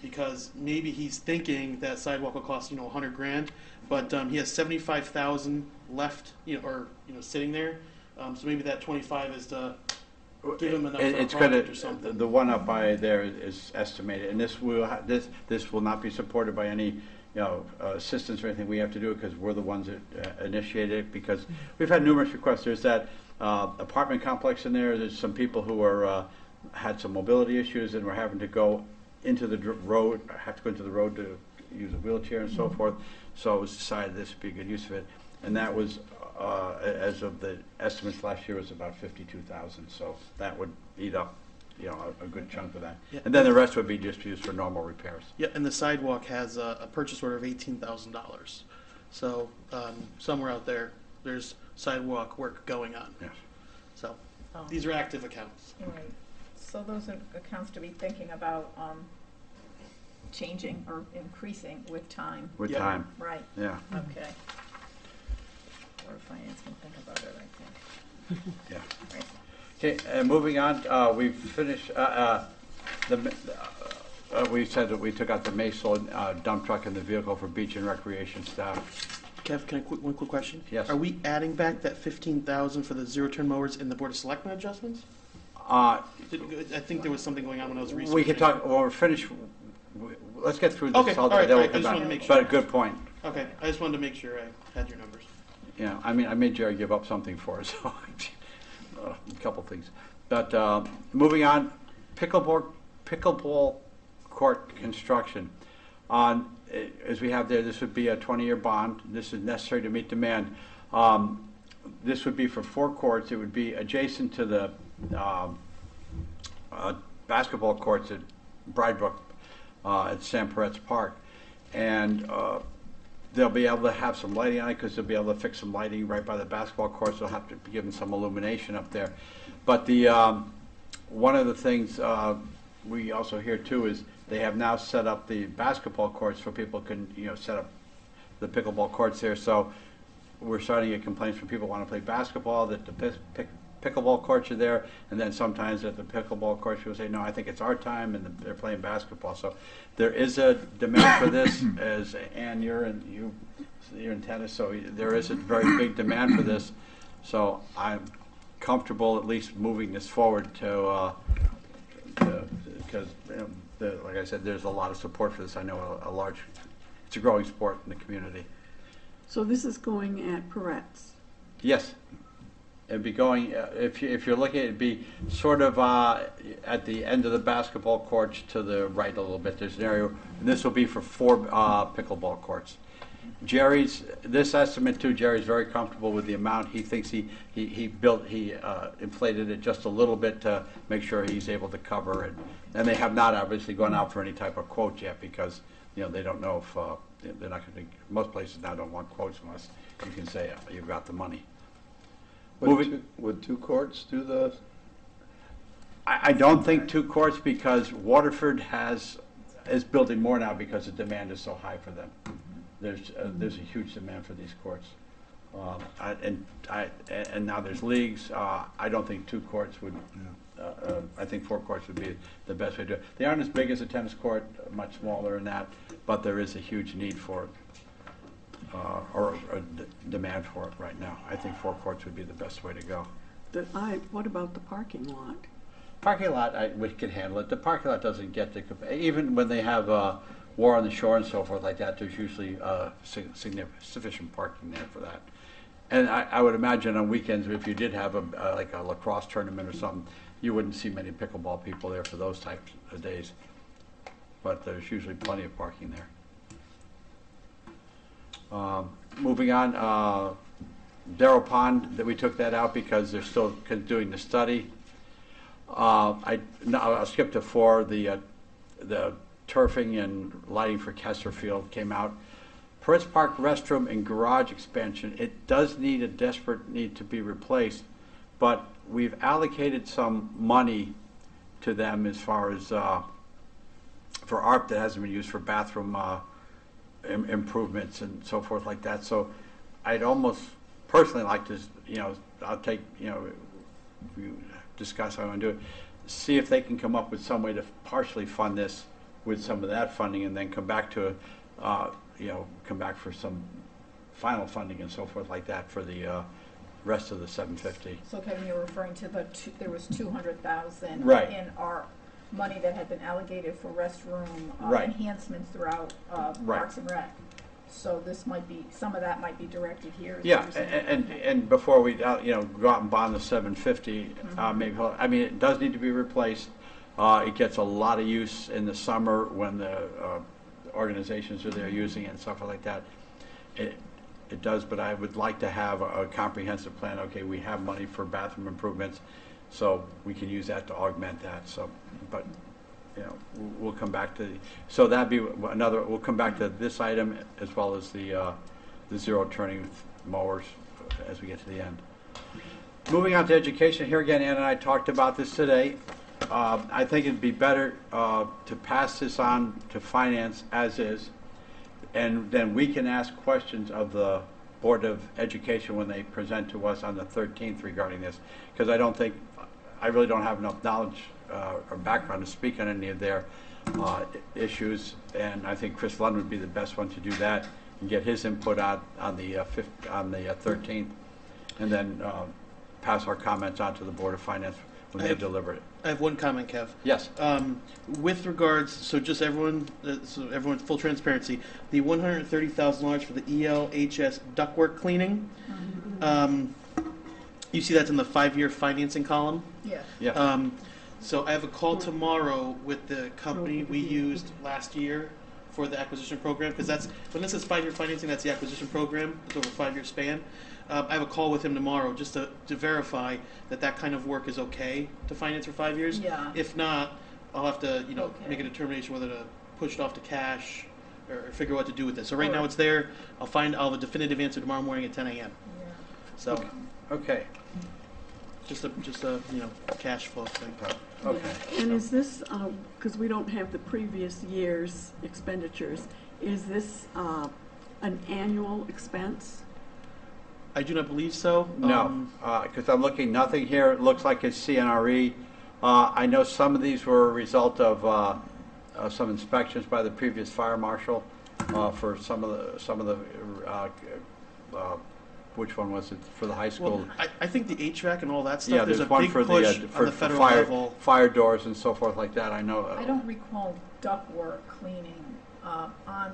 because maybe he's thinking that sidewalk will cost, $100,000, but he has 75,000 left, sitting there. So maybe that 25 is to give him enough for a It's project or something. the one up by there is estimated, and this will not be supported by any, assistance or anything we have to do, because we're the ones that initiated it, because we've had numerous requests. There's that apartment complex in there. There's some people who are, had some mobility issues and were having to go into the road, to use a wheelchair and so forth. So it was decided this would be a good use of it. And that was, as of the estimates last year, was about 52,000. So that would eat up, a good chunk of that. Yeah. And then the rest would be just used for normal repairs. Yeah, and the sidewalk has a purchase order of $18,000. So somewhere out there, there's sidewalk work going on. Yes. So these are active accounts. All right, so those are accounts to be thinking about, changing or increasing with time, With Yeah. time, right? yeah, Okay. Board of Finance can think about it, I think. yeah. Right. Okay, moving on, we've finished, we said that we took out the Maysville dump truck and the vehicle for beach and recreation staff. Kev, can I one quick question? Yes. Are we adding back that 15,000 for the zero-turn mowers in the Board of Selectmen adjustments? I think there was something going on when I was researching. We could talk, well, we're finished, let's get through this. Okay, all right, then we'll I come just back. wanted to make sure. But a good point. Okay, I just wanted to make sure I had your numbers. Yeah, I mean, I made Jerry give up something for us, so, a couple things. But, moving on, pickleball court construction. As we have there, this would be a 20-year bond. This is necessary to meet demand. This would be for 4 courts. It would be adjacent to the basketball courts at Bridebrook at Sam Peretz Park. And they'll be able to have some lighting on it because they'll be able to fix some lighting right by the basketball courts. They'll have to be given some illumination up there. But one of the things we also hear too is they have now set up the basketball courts so people can set up the pickleball courts there. So we're starting to get complaints from people who want to play basketball that the pickleball courts are there, and then sometimes at the pickleball courts people say, no, I think it's our time, and they're playing basketball. So there is a demand for this, as Ann, you're in tennis, so there is a very big demand for this. So I'm comfortable at least moving this forward because like I said, there's a lot of support for this. I know it's a growing sport in the community. So this is going at Peretz. Yes. It'd be going, if you're looking, it'd be sort of at the end of the basketball courts to the right a little bit. There's an area, and this will be for 4 pickleball courts. This estimate too, Jerry's very comfortable with the amount. He thinks he inflated it just a little bit to make sure he's able to cover it. And they have not obviously gone out for any type of quote yet because, they don't know if, they're not going to, most places now don't want quotes unless you can say you've got the money. Would 2 courts do the? I don't think 2 courts because Waterford is building more now because the demand is so high for them. There's a huge demand for these courts, and now there's leagues. I don't think 2 courts would. I think 4 courts would be the best way to do it. They aren't as big as a tennis court, much smaller than that, but there is a huge need for it. Or demand for it right now. I think 4 courts would be the best way to go. What about the parking lot? Parking lot, we could handle it. The parking lot doesn't get even when they have War on the Shore and so forth like that, there's usually sufficient parking there for that. And I would imagine on weekends, if you did have like a lacrosse tournament or something, you wouldn't see many pickleball people there for those types of days. But there's usually plenty of parking there. Moving on, Darrow Pond, that we took that out because they're still doing the study. I'll skip to 4. The turfing and lighting for Kessler Field came out. Peretz Park restroom and garage expansion, it does need a desperate need to be replaced, but we've allocated some money to them as far as for ARP that hasn't been used for bathroom improvements and so forth like that. So I'd almost personally like to, I'll take, you discuss how I want to do it, see if they can come up with some way to partially fund this with some of that funding and then come back to, come back for some final funding and so forth like that for the rest of the 750. So Kevin, you're referring to there was 200,000 Right. in our money that had been allocated for restroom Right. enhancements throughout Right. Parks and Rec. So this might be, some of that might be directed here. is Yeah, what you're saying? and before we, go out and bond the 750, maybe, I mean, it does need to be replaced. It gets a lot of use in the summer when the organizations are there using it and stuff like that. It does, but I would like to have a comprehensive plan. Okay, we have money for bathroom improvements, so we can use that to augment that. So, but, you know, we'll come back to, so that'd be another, we'll come back to this item as well as the zero turning mowers as we get to the end. Moving on to education, here again, Ann and I talked about this today. I think it'd be better to pass this on to finance as is, and then we can ask questions of the Board of Education when they present to us on the 13th regarding this, because I really don't have enough knowledge or background to speak on any of their issues, and I think Chris Lund would be the best one to do that and get his input on the 13th, and then pass our comments on to the Board of Finance when they deliver it. I have one comment, Kev. Yes. With regards, so just everyone, full transparency, the $130,000 for the ELHS ductwork cleaning, you see that's in the 5-year financing column. Yeah. Yeah. So I have a call tomorrow with the company we used last year for the acquisition program, because that's, when this says 5-year financing, that's the acquisition program. It's over a 5-year span. I have a call with him tomorrow just to verify that that kind of work is okay to finance for 5 years. Yeah. If not, I'll have to, Okay. make a determination whether to push it off to cash or figure out what to do with it. So right now Alright. it's there. I'll have a definitive answer tomorrow morning at 10 a.m. Yeah. So Okay. just a cash flow thing. Okay. And is this, because we don't have the previous year's expenditures, is this an annual expense? I do not believe so. No, because I'm looking, nothing here, it looks like it's CNRE. I know some of these were a result of some inspections by the previous fire marshal for some of the which one was it, for the high school? Well, I think the HVAC and all that stuff, Yeah, there's a there's one big for push the, on the federal fire, level. fire doors and so forth like that, I know. I don't recall ductwork cleaning on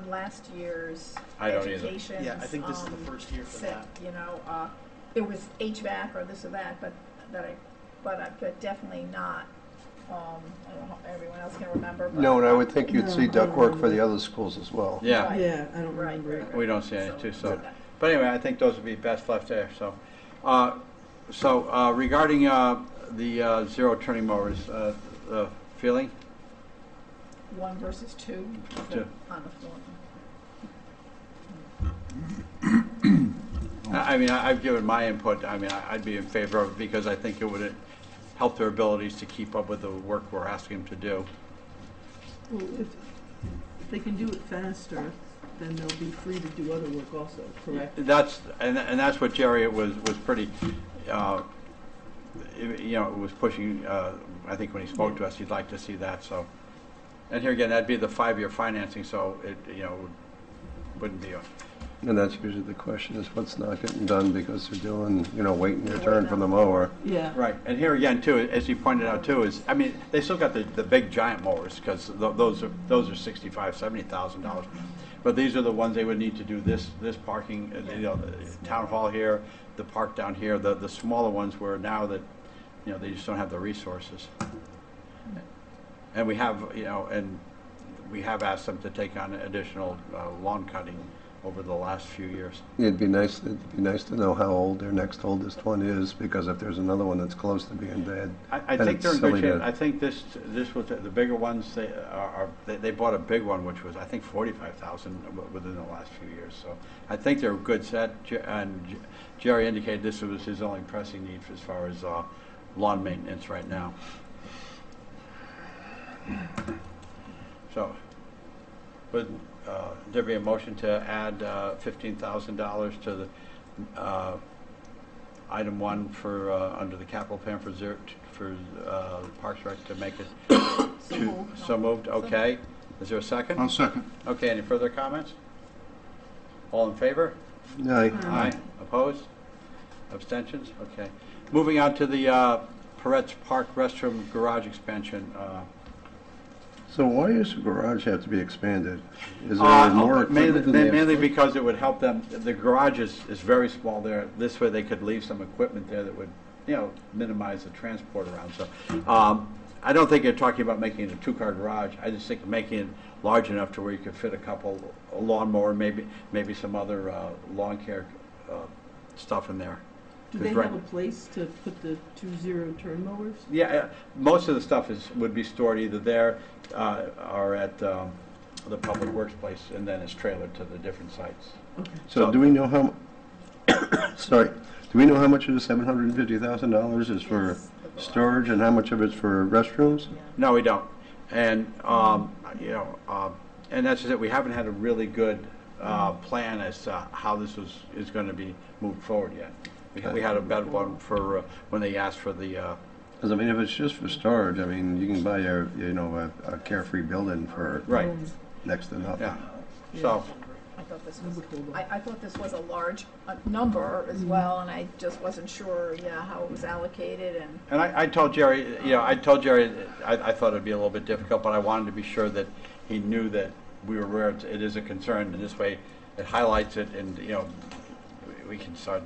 last year's I don't either. education. Yeah, I think this is the first year for that. You know, there was HVAC or this or that, but definitely not. I don't know how everyone else can remember. But No, and I would think you'd see No, I ductwork don't for the remember. other schools as well. Yeah, Right. Yeah, I don't Right, remember it. right, we don't see any too, so. Yeah. But anyway, I think those would be best left there, so. Regarding the zero turning mowers, feeling? 1 versus 2 Two. on the floor. I mean, I've given my input. I mean, I'd be in favor of it because I think it would help their abilities to keep up with the work we're asking them to do. Well, if they can do it faster, then they'll be free to do other work also, correct? That's what Jerry was pretty, was pushing. I think when he spoke to us, he'd like to see that. So, and here again, that'd be the 5-year financing. So it wouldn't be a. And that's usually the question, is what's not getting done because they're doing, waiting their turn for the mower. Yeah. Right, and here again too, as you pointed out too, is I mean they still got the big giant mowers because those are $65,000-$70,000, but these are the ones they would need to do this parking, the town hall here, the park down here, the smaller ones where now that they just don't have the resources, and we have asked them to take on additional lawn cutting over the last few years. It'd be nice to know how old their next oldest one is, because if there's another one that's close to being dead, I then think it's they're in good silly shape. to- I think this was the bigger ones. They bought a big one, which was I think 45,000 within the last few years. So I think they're a good set. And Jerry indicated this was his only pressing need as far as lawn maintenance right now. So, would there be a motion to add $15,000 to the item 1 for under the capital plan for Parks Rec to make it so moved? Okay. Is there a second? I'll second. Okay. Any further comments? All in favor? Aye. Aye. Opposed? Abstentions? Okay. Moving on to the Peretz Park restroom garage expansion. So why does the garage have to be expanded? Is there more equipment than the Mainly because it would help them. The garage is very small there. This way they could leave some equipment there that would, minimize the transport around. So I don't think you're talking about making it a 2-car garage. I just think making it large enough to where you could fit a lawnmower, maybe some other lawn care stuff in there. Do 'Cause they right- have a place to put the 2 zero-turn mowers? Yeah, most of the stuff would be stored either there or at the public works place, and then it's trailered to the different sites. Okay. So do we know how, sorry, do we know how much of the $750,000 is for Yes, the garage. storage and how much of it's for restrooms? No, we don't. And, you know, and that's just it, we haven't had a really good plan as to how this is going to be moved forward yet. We had a better one for when they asked for the, Because, I mean, if it's just for storage, I mean, you can buy a carefree building for right, next to nothing. yeah. So, I thought this I was, would hold on. I thought this was a large number as well, and I just wasn't sure, how it was allocated and. and I told Jerry, I thought it'd be a little bit difficult, but I wanted to be sure that he knew that we were aware it is a concern, and this way it highlights it, and, we can start,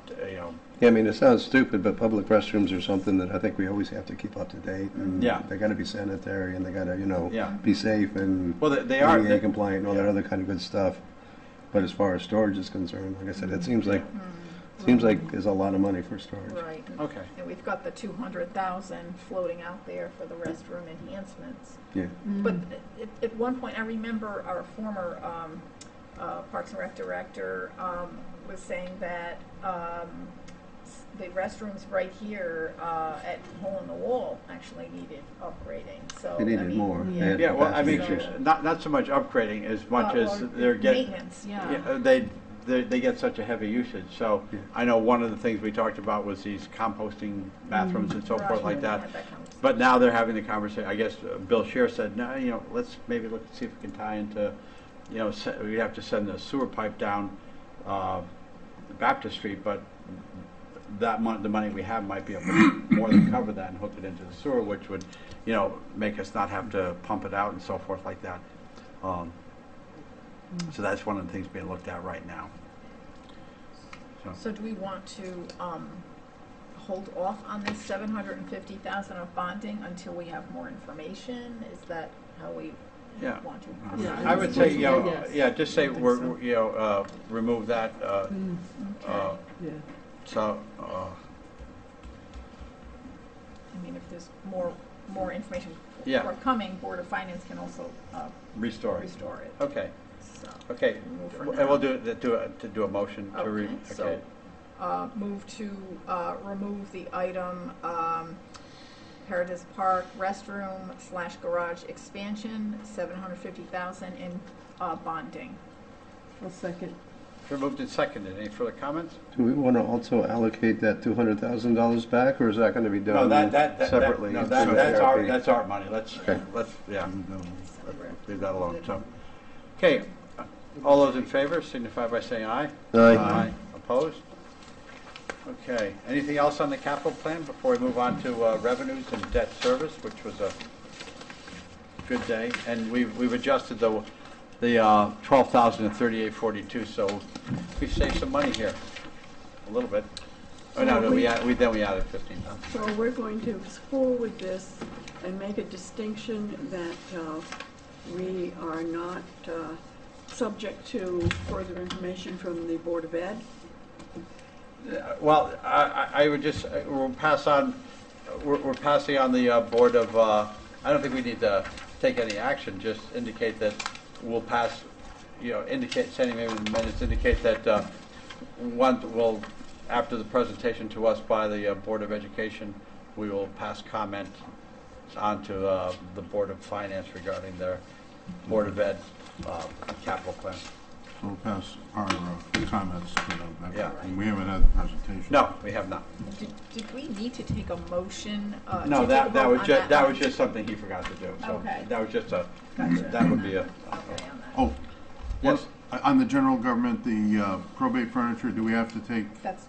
Yeah, I mean, it sounds stupid, but public restrooms are something that I think we always have to keep up to date. And Yeah. they got to be sanitary, and they got to, Yeah. be safe and well, they are. ADA compliant and all that yeah. other kind of good stuff. But as far as storage is concerned, like I said, it seems like there's a lot of money for storage. Right. Okay. And we've got the 200,000 floating out there for the restroom enhancements. Yeah. But at one point, I remember our former Parks and Rec director was saying that the restrooms right here at Hole in the Wall actually needed upgrading, so. They I needed mean, more. yeah. They had Yeah, well, I mean, capacity issues. not so much upgrading as much as Or they're getting. Maintenance, They get such a heavy usage, so Yeah. I know one of the things we talked about was these composting bathrooms and so forth like that. But now they're having the conversation, I guess Bill Scheer said, no, let's maybe look and see if we can tie into, we have to send a sewer pipe down Baptist Street, but the money we have might be able to more than cover that and hook it into the sewer, which would, make us not have to pump it out and so forth like that. So that's one of the things being looked at right now. So do we want to hold off on this 750,000 of bonding until we have more information? Is that how we Yeah. want to Yeah, proceed? I would say, Yes. just say I think so. remove that, Okay. Yeah. so, I mean, if there's more information Yeah. forthcoming, Board of Finance can also restore it. restore it. Okay, So, okay, move for and we'll now. do a motion to Okay, okay. so, move to remove the item, Paradise Park restroom / garage expansion, 750,000 in bonding. I'll second. Removed and seconded. Any further comments? Do we want to also allocate that $200,000 back, or is that going to be No, done that separately? no, through that's ARP? our money. Let's, Okay. yeah, leave that alone, so. Okay, all those in favor signify by saying aye. Aye. Opposed? Okay, anything else on the capital plan before we move on to revenues and debt service, which was a good day? And we've adjusted the 12,000 to 3842, so we saved some money here, a little bit. Oh, no, we added 15,000. So we're going to forward this and make a distinction that we are not subject to further information from the Board of Ed. Well, I would just, we're passing on the Board of, I don't think we need to take any action, just indicate that we'll pass, sending maybe in the minutes, indicate that after the presentation to us by the Board of Education, we will pass comment on to the Board of Finance regarding their Board of Ed capital plan. So we'll pass our comments to them. Yeah. And we haven't had the presentation. No, we have not. Did we need to take a motion? No, to that take a vote was on just, that one? was just something he forgot to do. So Okay. that was just Gotcha. that would be a, Okay, on that. Oh, yes. on the general government, the probate furniture, do we have to take? That's,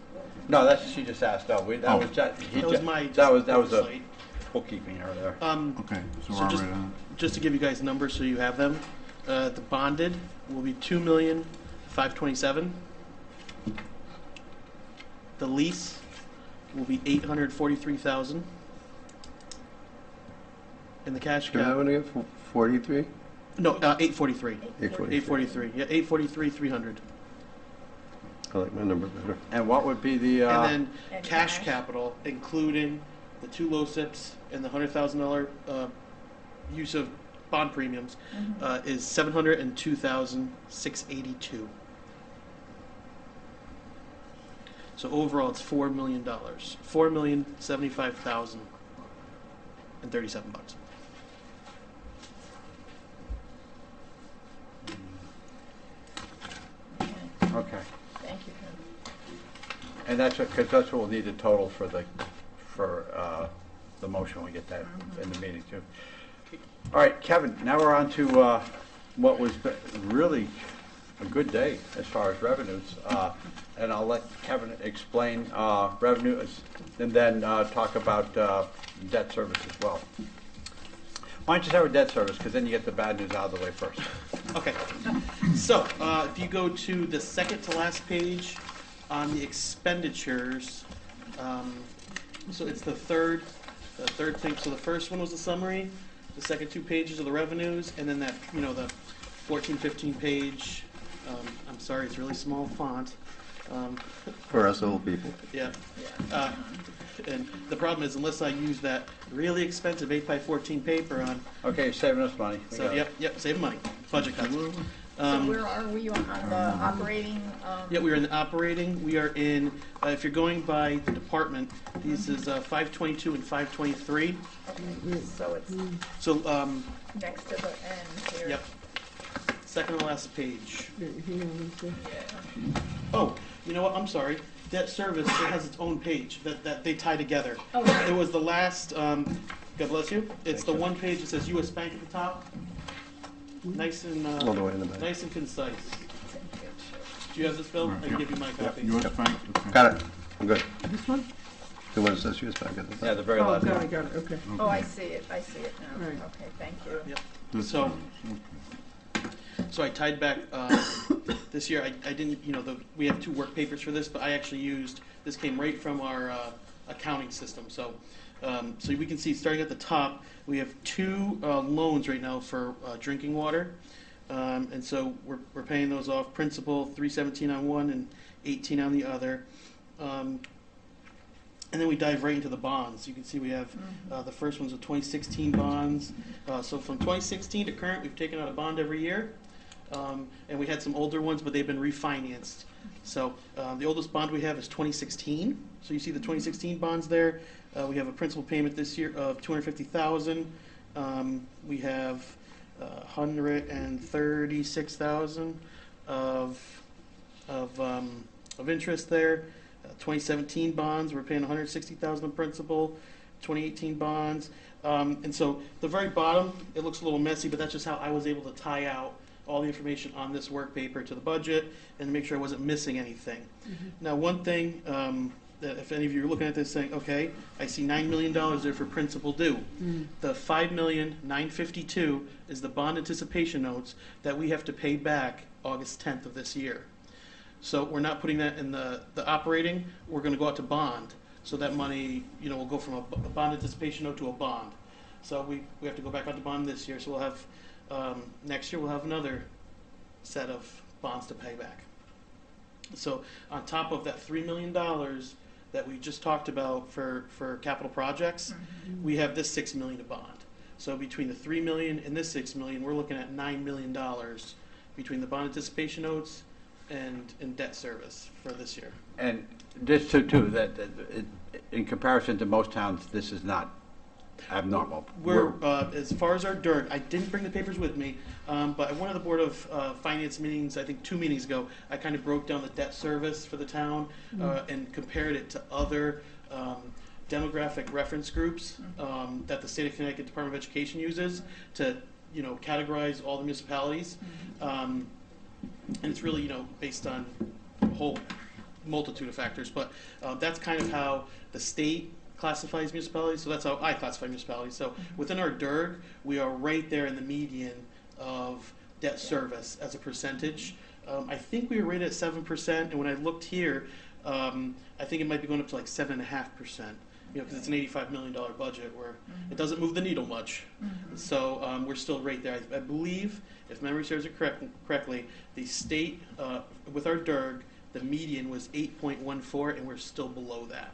No, she just asked, that was just, That was my that was a oversight. bookkeeping error there. Okay, so So we're all just- right on Just to give you guys numbers so you have them, the bonded will be 2,527,000. The lease will be 843,000. And the cash Give that cap, one again, 43? No, 843. 843. 843, yeah, 843, 300. I like my number better. And what would be the, And then And cash cash. capital, including the 2 LoCiPs and the $100,000 use of bond premiums, is $702,682. So overall, it's $4 million. $4,075,037. okay. Thank you, Ken. And that's, because that's what we'll need the total for the motion when we get that in the meeting too. All right, Kevin, now we're on to what was really a good day as far as revenues. And I'll let Kevin explain revenues and then talk about debt service as well. Why don't you start with debt service, because then you get the bad news out of the way first. Okay, so if you go to the second to last page on the expenditures, so it's the third thing. So the first one was the summary, the second 2 pages are the revenues, and then that, the 14, 15 page, I'm sorry, it's really small font. For us old people. Yeah. And the problem is, unless I use that really expensive 8x14 paper on, Okay, you're saving us money. We so got it. yep, save money, budget cuts. So where are we on the operating? Yeah, we are in the operating. We are in, if you're going by the department, this is 522 and 523. Okay, so it's So, next to the end here. yep, second to last page. Hang on, Oh, you know what, I'm sorry. Debt service, it has its own page that they tie together. Oh, It was the last, God bless you, it's the one page that says US Bank at the top. Nice and, All the way in the back. nice and concise. Do you have this, Bill? I can give you my copy. Yours, Frank? Okay. Got it. I'm good. this one? The one that says US Bank at the Yeah, top. the very Oh, last got one. it, okay. Oh, I see it now. Right. Okay, thank you. Yep. Debt So- service, okay. So I tied back this year. I didn't, we have 2 work papers for this, but I actually used, this came right from our accounting system. So we can see, starting at the top, we have 2 loans right now for drinking water. And so we're paying those off, principal $317 on one and $18 on the other. And then we dive right into the bonds. You can see we have the first one's the 2016 bonds. So from 2016 to current, we've taken out a bond every year. And we had some older ones, but they've been refinanced. So the oldest bond we have is 2016. So you see the 2016 bonds there. We have a principal payment this year of $250,000. We have $136,000 of interest there. 2017 bonds, we're paying $160,000 in principal. 2018 bonds, and so the very bottom, it looks a little messy, but that's just how I was able to tie out all the information on this work paper to the budget and make sure I wasn't missing anything. Now, one thing that if any of you are looking at this saying, okay, I see $9 million there for principal due. The $5,952,000 is the bond anticipation notes that we have to pay back August 10th of this year. So we're not putting that in the operating, we're gonna go out to bond. So that money, will go from a bond anticipation note to a bond. So we have to go back out to bond this year, so we'll have, next year we'll have another set of bonds to pay back. So on top of that $3 million that we just talked about for capital projects, we have this $6 million to bond. So between the $3 million and this $6 million, we're looking at $9 million between the bond anticipation notes and debt service for this year. And just too, that in comparison to most towns, this is not abnormal. We're as far as our DIRG, I didn't bring the papers with me, but at one of the Board of Finance meetings, I think 2 meetings ago, I kind of broke down the debt service for the town and compared it to other demographic reference groups that the state of Connecticut Department of Education uses to categorize all the municipalities. And it's really, based on a whole multitude of factors, but that's kind of how the state classifies municipalities, so that's how I classify municipalities. So within our DIRG, we are right there in the median of debt service as a percentage. I think we were rated at 7%, and when I looked here, I think it might be going up to like 7.5%. because it's an $85 million budget where it doesn't move the needle much. So we're still right there. I believe, if memory serves it correctly, the state, with our DERG, the median was 8.14, and we're still below that.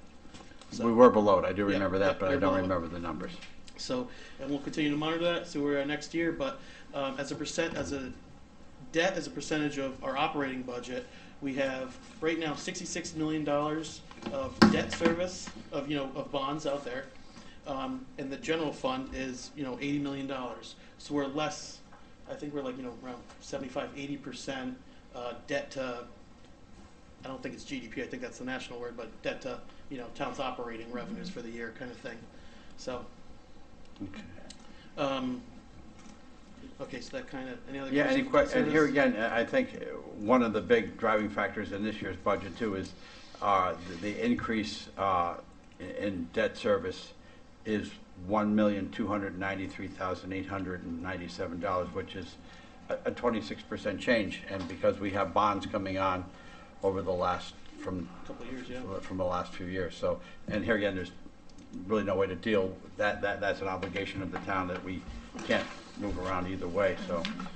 So, We were below it, I do Yeah, remember yeah, that, but I we're don't below it. remember the numbers. So, and we'll continue to monitor that, see where we are next year, but as a debt as a percentage of our operating budget, we have right now $66 million of debt service of bonds out there, and the general fund is $80 million. So we're less. I think we're like around 75-80% debt to. I don't think it's GDP. I think that's the national word, but debt to town's operating revenues for the year, kind of thing. So. Okay. Okay, so that kind of any other Yeah, any questions? questions? And here again, I think one of the big driving factors in this year's budget too is the increase in debt service is $1,293,897, which is a 26% change. And because we have bonds coming on over the last Couple of years, yeah. from the last few years. So, and here again, there's really no way to deal with that. That's an obligation of the town that we can't move around either way.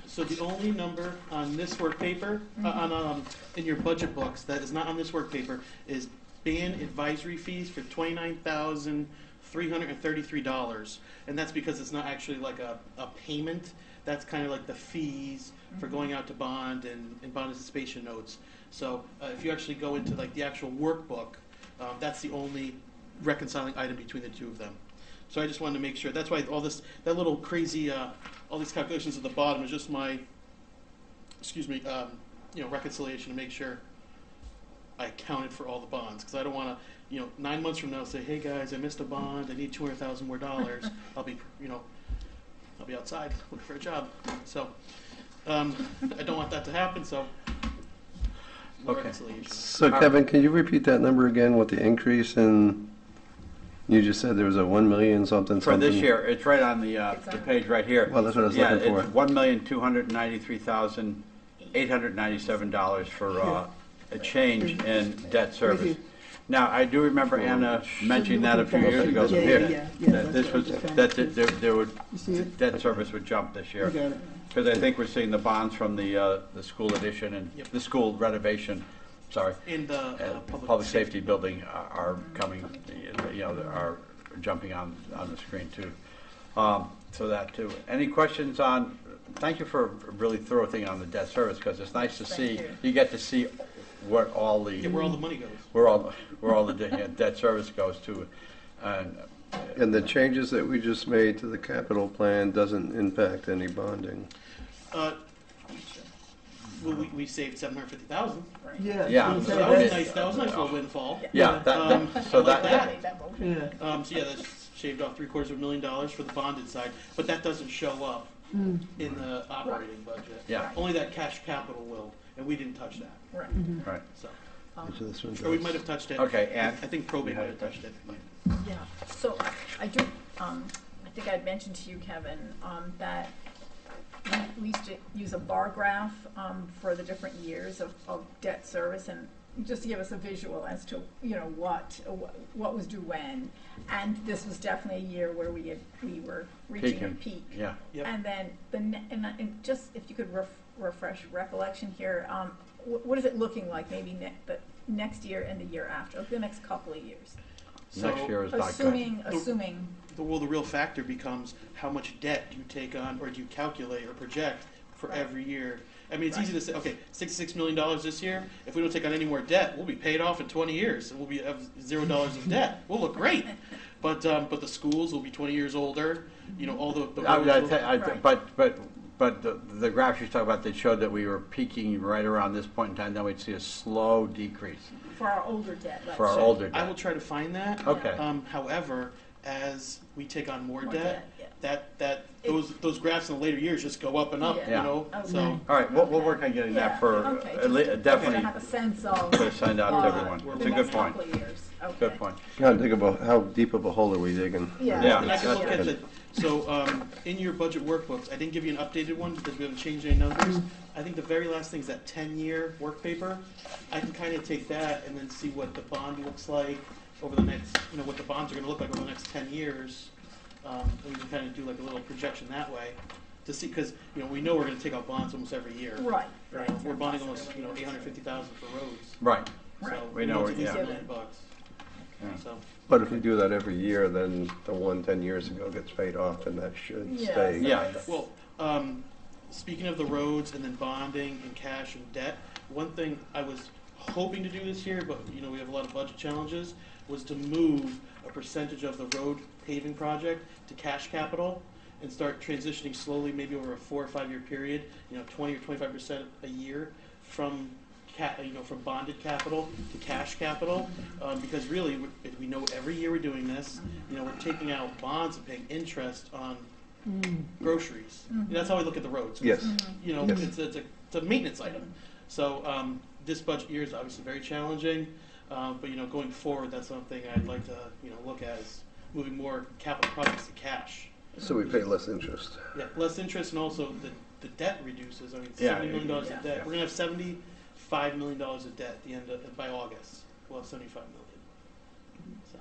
So the only number on this work paper, in your budget books, that is not on this work paper, is band advisory fees for $29,333, and that's because it's not actually like a payment. That's kind of like the fees for going out to bond and bond anticipation notes. So if you actually go into like the actual workbook, that's the only reconciling item between the two of them. So I just wanted to make sure. That's why all this, that little crazy, all these calculations at the bottom is just my, reconciliation to make sure I accounted for all the bonds, because I don't want to, 9 months from now say, hey guys, I missed a bond, I need $200,000 more dollars. I'll be outside looking for a job. So I don't want that to happen. So more Okay. reconciliation. So Kevin, can you repeat that number again with the increase in, you just said there was a 1 million something for something? this year, it's right on the page right here. Well, that's what I was Yeah, looking for. it's $1,293,897 for a change in debt service. Now, I do remember Anna mentioning that a few years ago here, that this was, that there would, debt service would jump this year. Because I think we're seeing the bonds from the school addition and Yep. the school renovation, sorry, And the public safety building are coming, are jumping on the screen too. So that too. Any questions on, thank you for a really thorough thing on the debt service, because it's nice to see, you get to see what all the, where all the money goes. where all the debt service goes to. And the changes that we just made to the capital plan doesn't impact any bonding. Well, we saved $750,000. Yeah. Yeah. So that was nice. That was a nice little windfall. Yeah, so I like that, Yeah. So yeah, that's shaved off $750,000 for the bonded side, but that doesn't show up in the operating budget. Yeah. Only that cash capital will, and we didn't touch that. Right. right. So, So this one or we does. might have touched it. Okay, and I think probate might have touched it. Yeah, so I do, I think I'd mentioned to you, Kevin, that we used to use a bar graph for the different years of debt service, and just to give us a visual as to, what was due when. And this was definitely a year where we were reaching a Peaking. peak. Yeah. Yep. And then, and just if you could refresh recollection here, what is it looking like maybe the next year and the year after, the next couple of years? Next year is not good. Assuming, The real factor becomes how much debt do you take on, or do you calculate or project for Right. every year. I mean, it's easy to say, okay, $66 million this year. If we don't take on any more debt, we'll be paid off in 20 years, and we'll have $0 of debt. We'll look great. But the schools will be 20 years older. All the roads will- But the graphs you talk about, they showed that we were peaking right around this point in time, then we'd see a slow decrease for our older debt, let's for our say. older I will debt. try to find that. Okay. However, as we take on more More debt, debt, those graphs in the later years just go up and up. Yeah. Okay. So All right, we'll work on getting that for, Okay, definitely, to have a sense of. to send out to everyone. We're It's a the good next point, couple of years. Okay. good point. Gotta think about how deep of a hole are we digging? Yeah. and I can look that's at good. in your budget workbooks, I didn't give you an updated one because we haven't changed any numbers. I think the very last thing is that 10-year work paper. I can kind of take that and then see what the bond looks like over the next, what the bonds are gonna look like over the next 10 years. And we can kind of do like a little projection that way to see, because, we know we're gonna take out bonds almost every year. Right, right. We're bonding almost, 850,000 for roads. Right. So Right. We know it's at least yeah. $1 million bucks. Yeah. So, But if you do that every year, then the one 10 years ago gets paid off, and that should Yeah, stay. so Yeah. it's- well, speaking of the roads and then bonding and cash and debt, one thing I was hoping to do this year, but we have a lot of budget challenges, was to move a percentage of the road paving project to cash capital and start transitioning slowly, maybe over a 4 or 5 year period, 20 or 25% a year from from bonded capital to cash capital, because really we know every year we're doing this, we're taking out bonds and paying interest on groceries. That's how we look at the roads. Yes. It's a maintenance item. So this budget year is obviously very challenging, but going forward, that's something I'd like to look at as moving more capital projects to cash. So we pay less interest. Yeah, less interest, and also the debt reduces. I mean, Yeah. $70 million of Yeah. debt. We're gonna have $75 million of debt at the end of by August. We'll have $75 million. So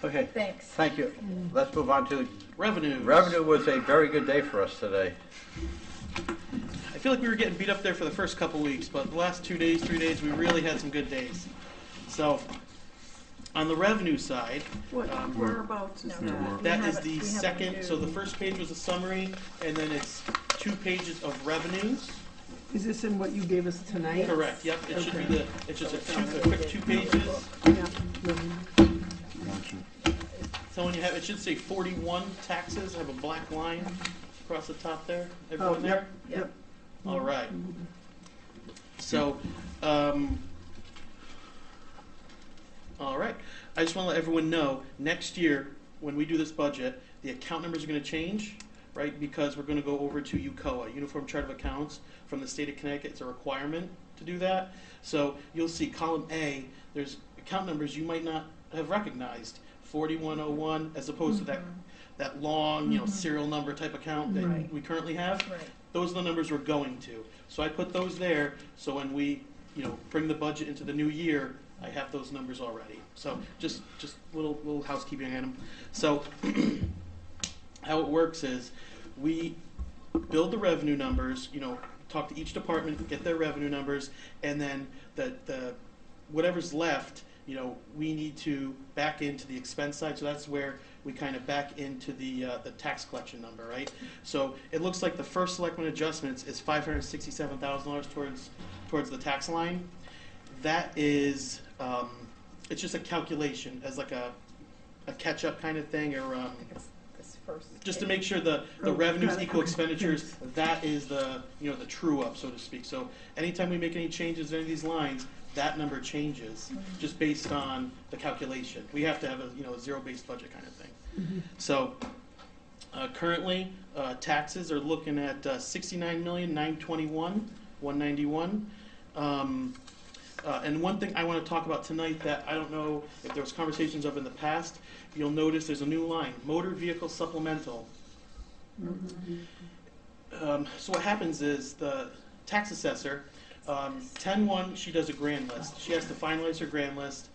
Okay, Thanks. thank you. Let's move on to, revenue. revenue was a very good day for us today. I feel like we were getting beat up there for the first couple weeks, but the last 2 days, 3 days, we really had some good days. So, on the revenue side, Whereabouts is No, that? that We is have the it second. reviewed. So the first page was a summary, and then it's 2 pages of revenues. Is this in what you gave us tonight? Correct. Yep. It should be Okay. it's just a quick 2 pages. Yeah. Gotcha. So when you have, it should say 41 taxes. I have a black line across the top there. Oh, Everyone there? Yep. All right. So, all right. I just want to let everyone know, next year, when we do this budget, the account numbers are going to change, right? Because we're going to go over to UCOA, Uniform Chart of Accounts, from the state of Connecticut. It's a requirement to do that. So you'll see column A, there's account numbers you might not have recognized, 4101, as opposed to that long, serial number type account that Right. we currently have. Right. Those are the numbers we're going to. So I put those there, so when we, bring the budget into the new year, I have those numbers already. So just little housekeeping item. So how it works is we build the revenue numbers, talk to each department, get their revenue numbers, and then the whatever's left, we need to back into the expense side. So that's where we kind of back into the tax collection number, right? So it looks like the first Selectmen adjustments is $567,000 towards the tax line. That is, it's just a calculation as like a catch-up kind of thing, or This first. just to make sure the revenues equal expenditures. That is the the true up, so to speak. So anytime we make any changes in any of these lines, that number changes just based on the calculation. We have to have a zero-based budget kind of thing. So currently taxes are looking at $69,921,191. And one thing I want to talk about tonight that I don't know if there was conversations of in the past, you'll notice there's a new line, motor vehicle supplemental. So what happens is the tax assessor, 10/1, she does a grand list. She has to finalize her grand list.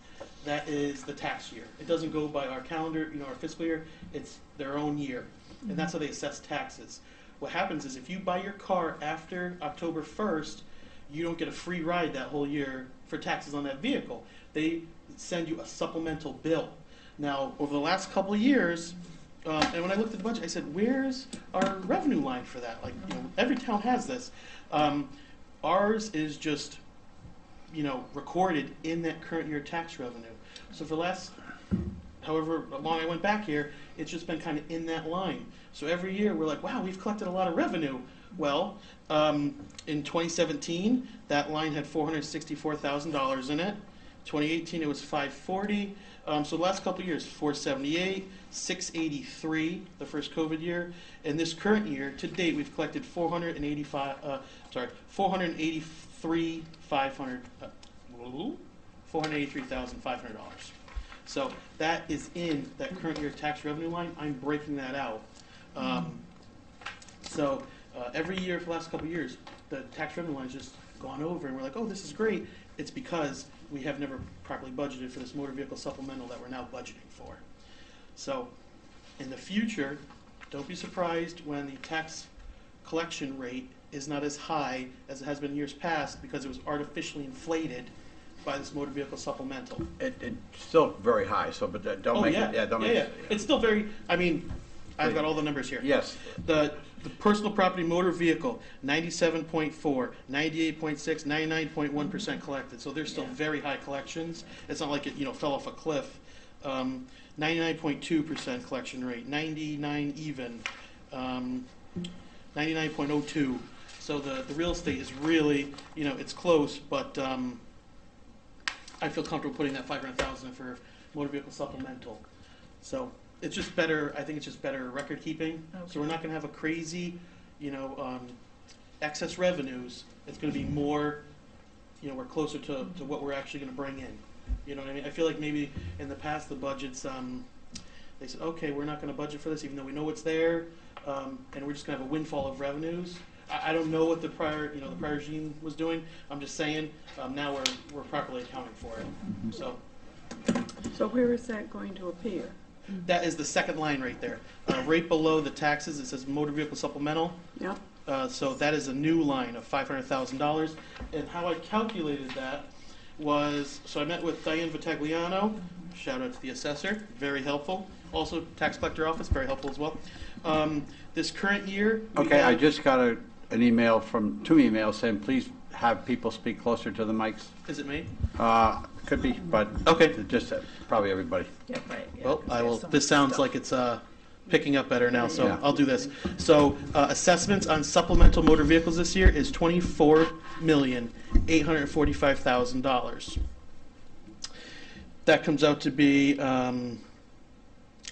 That is the tax year. It doesn't go by our calendar, our fiscal year. It's their own year. And that's how they assess taxes. What happens is if you buy your car after October 1st, you don't get a free ride that whole year for taxes on that vehicle. They send you a supplemental bill. Now, over the last couple of years, and when I looked at the budget, I said, where's our revenue line for that? Like, every town has this. Ours is just, recorded in that current year tax revenue. So for the last, however long I went back here, it's just been kind of in that line. So every year we're like, wow, we've collected a lot of revenue. Well, in 2017, that line had $464,000 in it. 2018, it was $540. So the last couple of years, $478, $683, the first COVID year, and this current year, to date, we've collected $483,500. So that is in that current year tax revenue line. I'm breaking that out. So every year for the last couple of years, the tax revenue line's just gone over, and we're like, oh, this is great. It's because we have never properly budgeted for this motor vehicle supplemental that we're now budgeting for. So, in the future, don't be surprised when the tax collection rate is not as high as it has been in years past because it was artificially inflated by this motor vehicle supplemental. It's still very high, so, but don't make it, don't make it. It's still very, I mean, I've got all the numbers here. Yes, The personal property motor vehicle, 97.4, 98.6, 99.1% collected. So they're still very high collections. It's not like it, fell off a cliff. 99.2% collection rate, 99 even, 99.02. So the real estate is really, it's close, but I feel comfortable putting that 500,000 for motor vehicle supplemental. So it's just better. I think it's just better record keeping. Okay. So we're not going to have a crazy, excess revenues. It's going to be more, we're closer to what we're actually going to bring in. You know what I mean? I feel like maybe in the past the budgets, they said, okay, we're not going to budget for this even though we know it's there, and we're just going to have a windfall of revenues. I don't know what the prior regime was doing. I'm just saying now we're properly accounting for it. So where is that going to appear? That is the second line right there. Right below the taxes, it says motor vehicle supplemental. Yep. So that is a new line of $500,000. And how I calculated that was, so I met with Diane Vitagliano, shout out to the assessor, very helpful. Also tax collector office, very helpful as well. This current year. okay, I just got an email from, 2 emails saying, please have people speak closer to the mics. Is it me? Could be, but Okay. just probably everybody. Yeah, right. Yeah, Well, 'cause I there's will. some This sounds stuff. like it's picking up better now, so Yeah. I'll do this. So assessments on supplemental motor vehicles this year is $24,845,000. That comes out to be.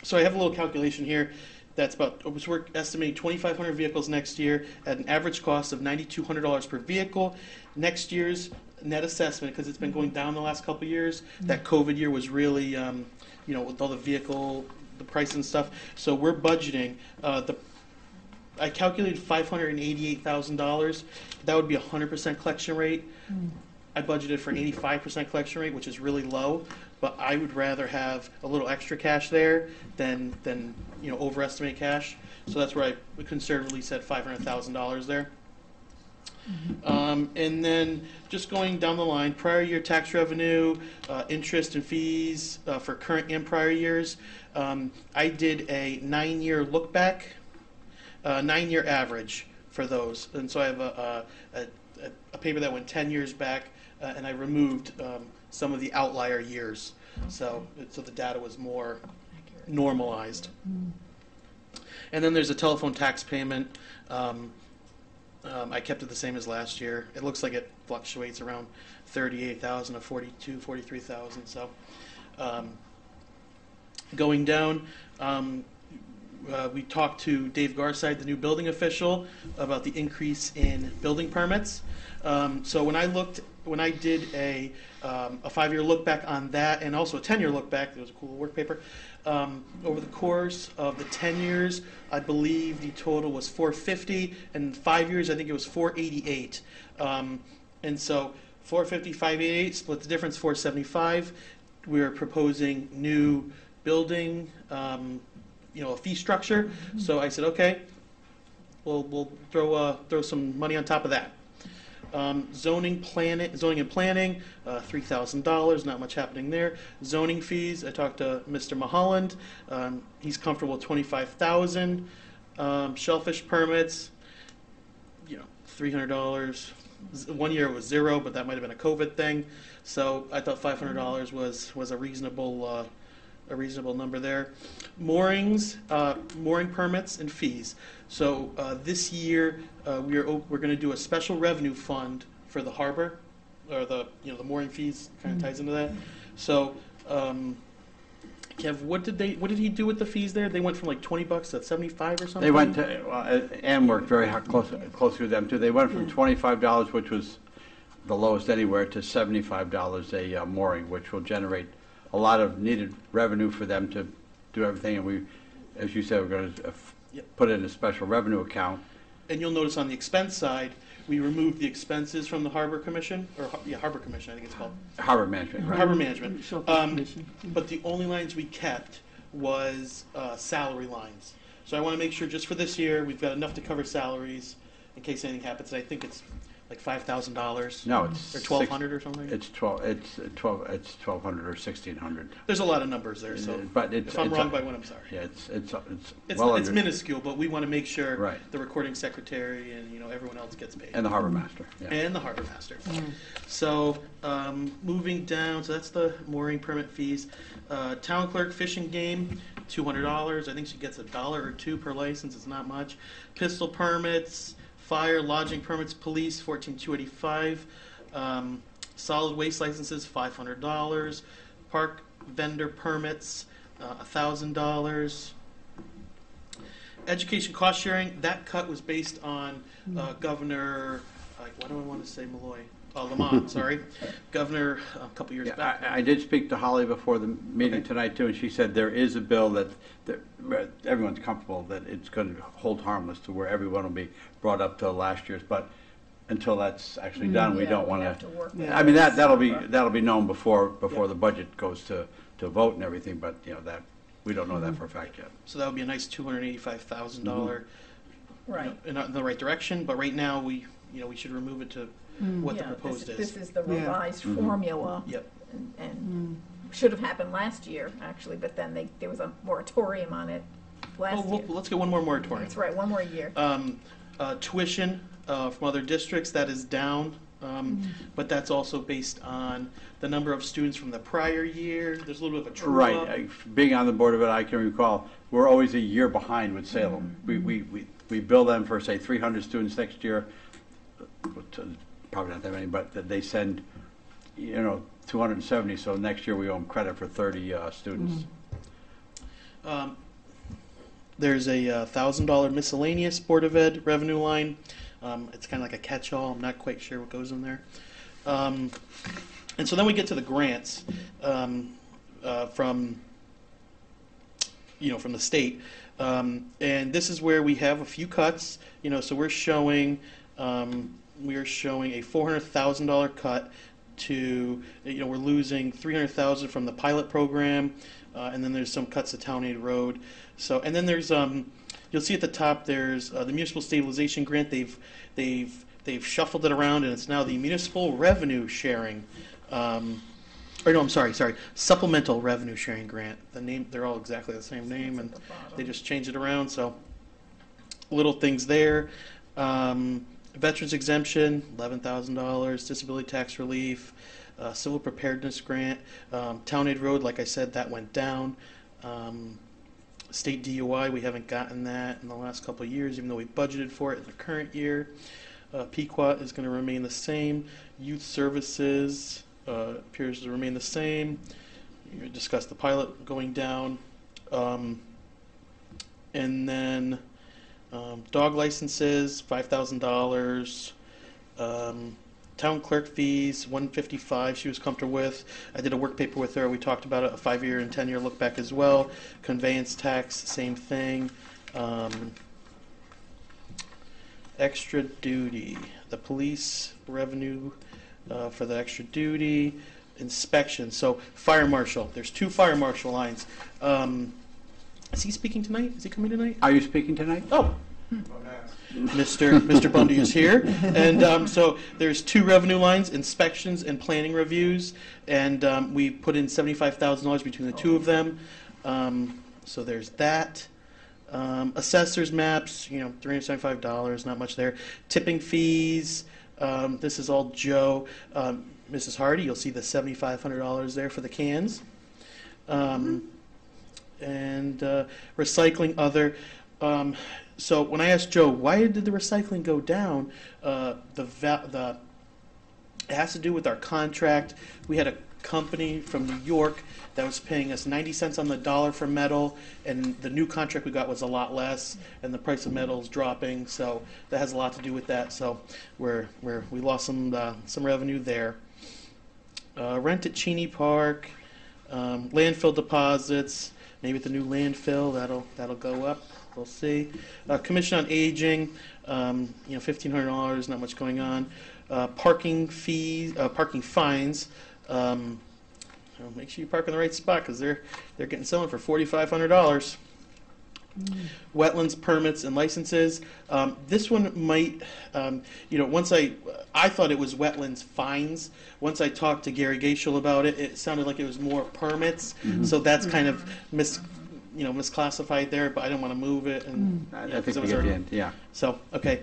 So I have a little calculation here. That's about. So we're estimating 2,500 vehicles next year at an average cost of $9,200 per vehicle. Next year's net assessment, because it's been going down the last couple of years. That COVID year was really, with all the price and stuff. So we're budgeting. I calculated $588,000. That would be 100% collection rate. I budgeted for an 85% collection rate, which is really low. But I would rather have a little extra cash there than overestimate cash. So that's where I conservatively said $500,000 there. And then just going down the line, prior year tax revenue, interest and fees for current and prior years. I did a 9-year look back, 9-year average for those. And so I have a paper that went 10 years back, and I removed some of the outlier years. So the data was more normalized. And then there's a telephone tax payment. I kept it the same as last year. It looks like it fluctuates around 38,000 to 42, 43,000. So going down, we talked to Dave Garside, the new building official, about the increase in building permits. So when I did a 5-year look back on that, and also a 10-year look back, there was a cool work paper. Over the course of the 10 years, I believe the total was 450, and 5 years, I think it was 488. And so 450, 588, split the difference, 475. We're proposing new building, a fee structure. So I said, okay, we'll throw some money on top of that. Zoning and planning, $3,000, not much happening there. Zoning fees, I talked to Mr. Mulholland. He's comfortable with $25,000. Shellfish permits, $300. 1 year it was $0, but that might have been a COVID thing. So I thought $500 was a reasonable number there. Moorings, mooring permits and fees. So this year we're going to do a special revenue fund for the harbor, or the mooring fees kind of ties into that. So Kev, what did he do with the fees there? They went from like $20 to $75 or something. They went to, Ann worked very close with them too. They went from $25, which was the lowest anywhere, to $75 a mooring, which will generate a lot of needed revenue for them to do everything. And we, as you said, we're going to put it in a special revenue account And you'll notice on the expense side, we removed the expenses from the Harbor Commission, or, Harbor Commission, I think it's called. Harbor management, right? Harbor Management. Shellfish Commission. But the only lines we kept was salary lines. So I want to make sure just for this year, we've got enough to cover salaries in case anything happens. I think it's like $5,000. No, it's Or 1,200 or something? It's 1,200 or 1,600. There's a lot of numbers there, so But it's. if I'm it's- wrong by one, I'm sorry. Yeah, it's It's, well it's under, minuscule, but we want to make sure Right. the recording secretary and, everyone else gets paid. and the harbor master, yeah. And the harbor master. So, moving down, so that's the mooring permit fees. Town clerk fishing game, $200. I think she gets $1 or $2 per license. It's not much. Pistol permits, fire, lodging permits, police, $14,285. Solid waste licenses, $500. Park vendor permits, $1,000. Education cost sharing, that cut was based on Governor, why do I want to say Malloy? Lamont, sorry. Governor, a couple years Yeah, back. I did speak to Holly before the meeting Okay. tonight too, and she said there is a bill that everyone's comfortable that it's going to hold harmless to where everyone will be brought up to last year's, but until that's actually done, we Yeah, don't we want have to. to work Yeah. that I mean, that'll out. be known before Yeah. the budget goes to vote and everything, but that, we don't know that for a fact yet. So that would be a nice $285,000, Right. Yeah, proposed this, is. this is the Yeah. revised Mhm. formula. Yep. And should have happened last year, actually, but then there was a moratorium on it last year. Let's get one more moratorium. That's right, one more year. Tuition from other districts, that is down, but that's also based on the number of students from the prior year. There's a little bit of a true Right, up. being on the board of it, I can recall, we're always a year behind with Salem. We bill them for, say, 300 students next year, probably not that many, but they send, 270, so next year we owe them credit for 30 students. There's a $1,000 miscellaneous Board of Ed revenue line. It's kind of like a catch-all. I'm not quite sure what goes in there. And so then we get to the grants from the state. And this is where we have a few cuts. So we're showing a $400,000 cut to, we're losing $300,000 from the pilot program, and then there's some cuts to Town Aid Road. So, and then there's you'll see at the top there's the municipal stabilization grant. They've shuffled it around, and it's now the municipal revenue sharing. Supplemental revenue sharing grant. The name, they're all exactly the same name, and they just changed it around. So, little things there. Veterans exemption, $11,000. Disability tax relief, civil preparedness grant, Town Aid Road. Like I said, that went down. State DUI, we haven't gotten that in the last couple of years, even though we budgeted for it in the current year. Pequot is going to remain the same. Youth services appears to remain the same. You discussed the pilot going down. And then dog licenses, $5,000. Town clerk fees, $155. She was comfortable with. I did a work paper with her. We talked about it, a 5-year and 10-year look back as well. Conveyance tax, same thing. Extra duty, the police revenue for the extra duty. Inspection. So fire marshal. There's 2 fire marshal lines. Is he speaking tonight? Is he coming tonight? Are you speaking tonight? Oh. Mr. Bundy is here, and so there's 2 revenue lines: inspections and planning reviews, and we put in $75,000 between the 2 of them. So there's that. Assessors maps, $375, not much there. Tipping fees. This is all Joe. Mrs. Hardy, you'll see the $7,500 there for the cans. And recycling other. So when I asked Joe, why did the recycling go down, it has to do with our contract. We had a company from New York that was paying us 90 cents on the dollar for metal, and the new contract we got was a lot less, and the price of metal is dropping, so that has a lot to do with that. So we lost some revenue there. Rent at Cheney Park, landfill deposits. Maybe with the new landfill that'll go up. We'll see. Commission on Aging, $1,500, not much going on. Parking fees, parking fines. Make sure you park in the right spot because they're getting someone for $4,500. Wetlands permits and licenses. This one might, once I thought it was wetlands fines. Once I talked to Gary Gaishel about it, it sounded like it was more permits. So that's kind of misclassified there, but I don't want to move it. And I think we get the end, yeah. So, okay.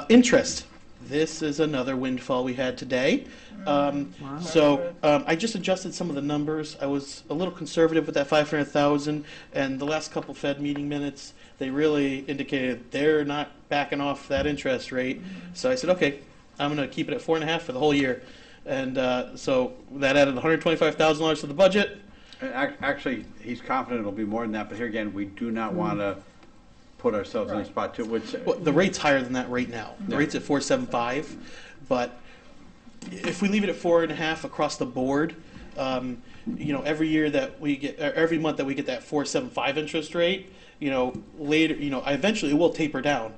Interest. This is another windfall we had today. I just adjusted some of the numbers. I was a little conservative with that 500,000, and the last couple Fed meeting minutes, they really indicated they're not backing off that interest rate. So I said, okay, I'm going to keep it at 4.5 for the whole year. And so that added $125,000 to the budget. Actually, he's confident it'll be more than that, but here again, we do not want to put ourselves in a spot too. Well, the rate's higher than that right now. The rate's at 4.75, but if we leave it at 4.5 across the board, every year that we get, or every month that we get that 4.75 interest rate, later, eventually it will taper down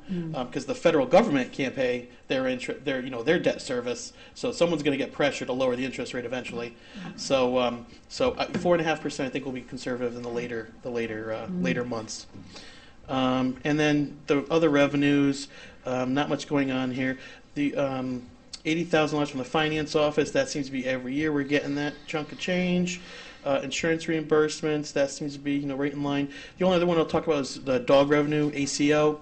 because the federal government can't pay their interest, their debt service. So someone's going to get pressure to lower the interest rate eventually. So 4.5% I think will be conservative in the later months. And then the other revenues, not much going on here. The $80,000 from the finance office, that seems to be every year we're getting that chunk of change. Insurance reimbursements, that seems to be right in line. The only other one I'll talk about is the dog revenue, ACO.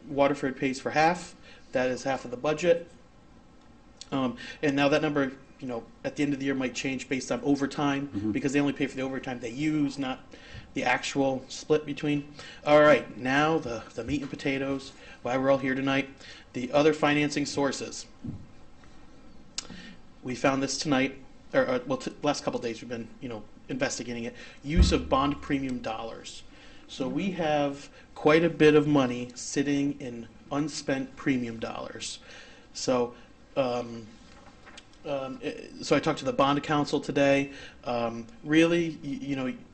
Waterford pays for half. That is half of the budget. And now that number, at the end of the year might change based on overtime because they only pay for the overtime they use, not the actual split between. All right, now the meat and potatoes, why we're all here tonight. The other financing sources. We found this tonight, last couple of days we've been, investigating it. Use of bond premium dollars. So we have quite a bit of money sitting in unspent premium dollars. So I talked to the bond council today. Really,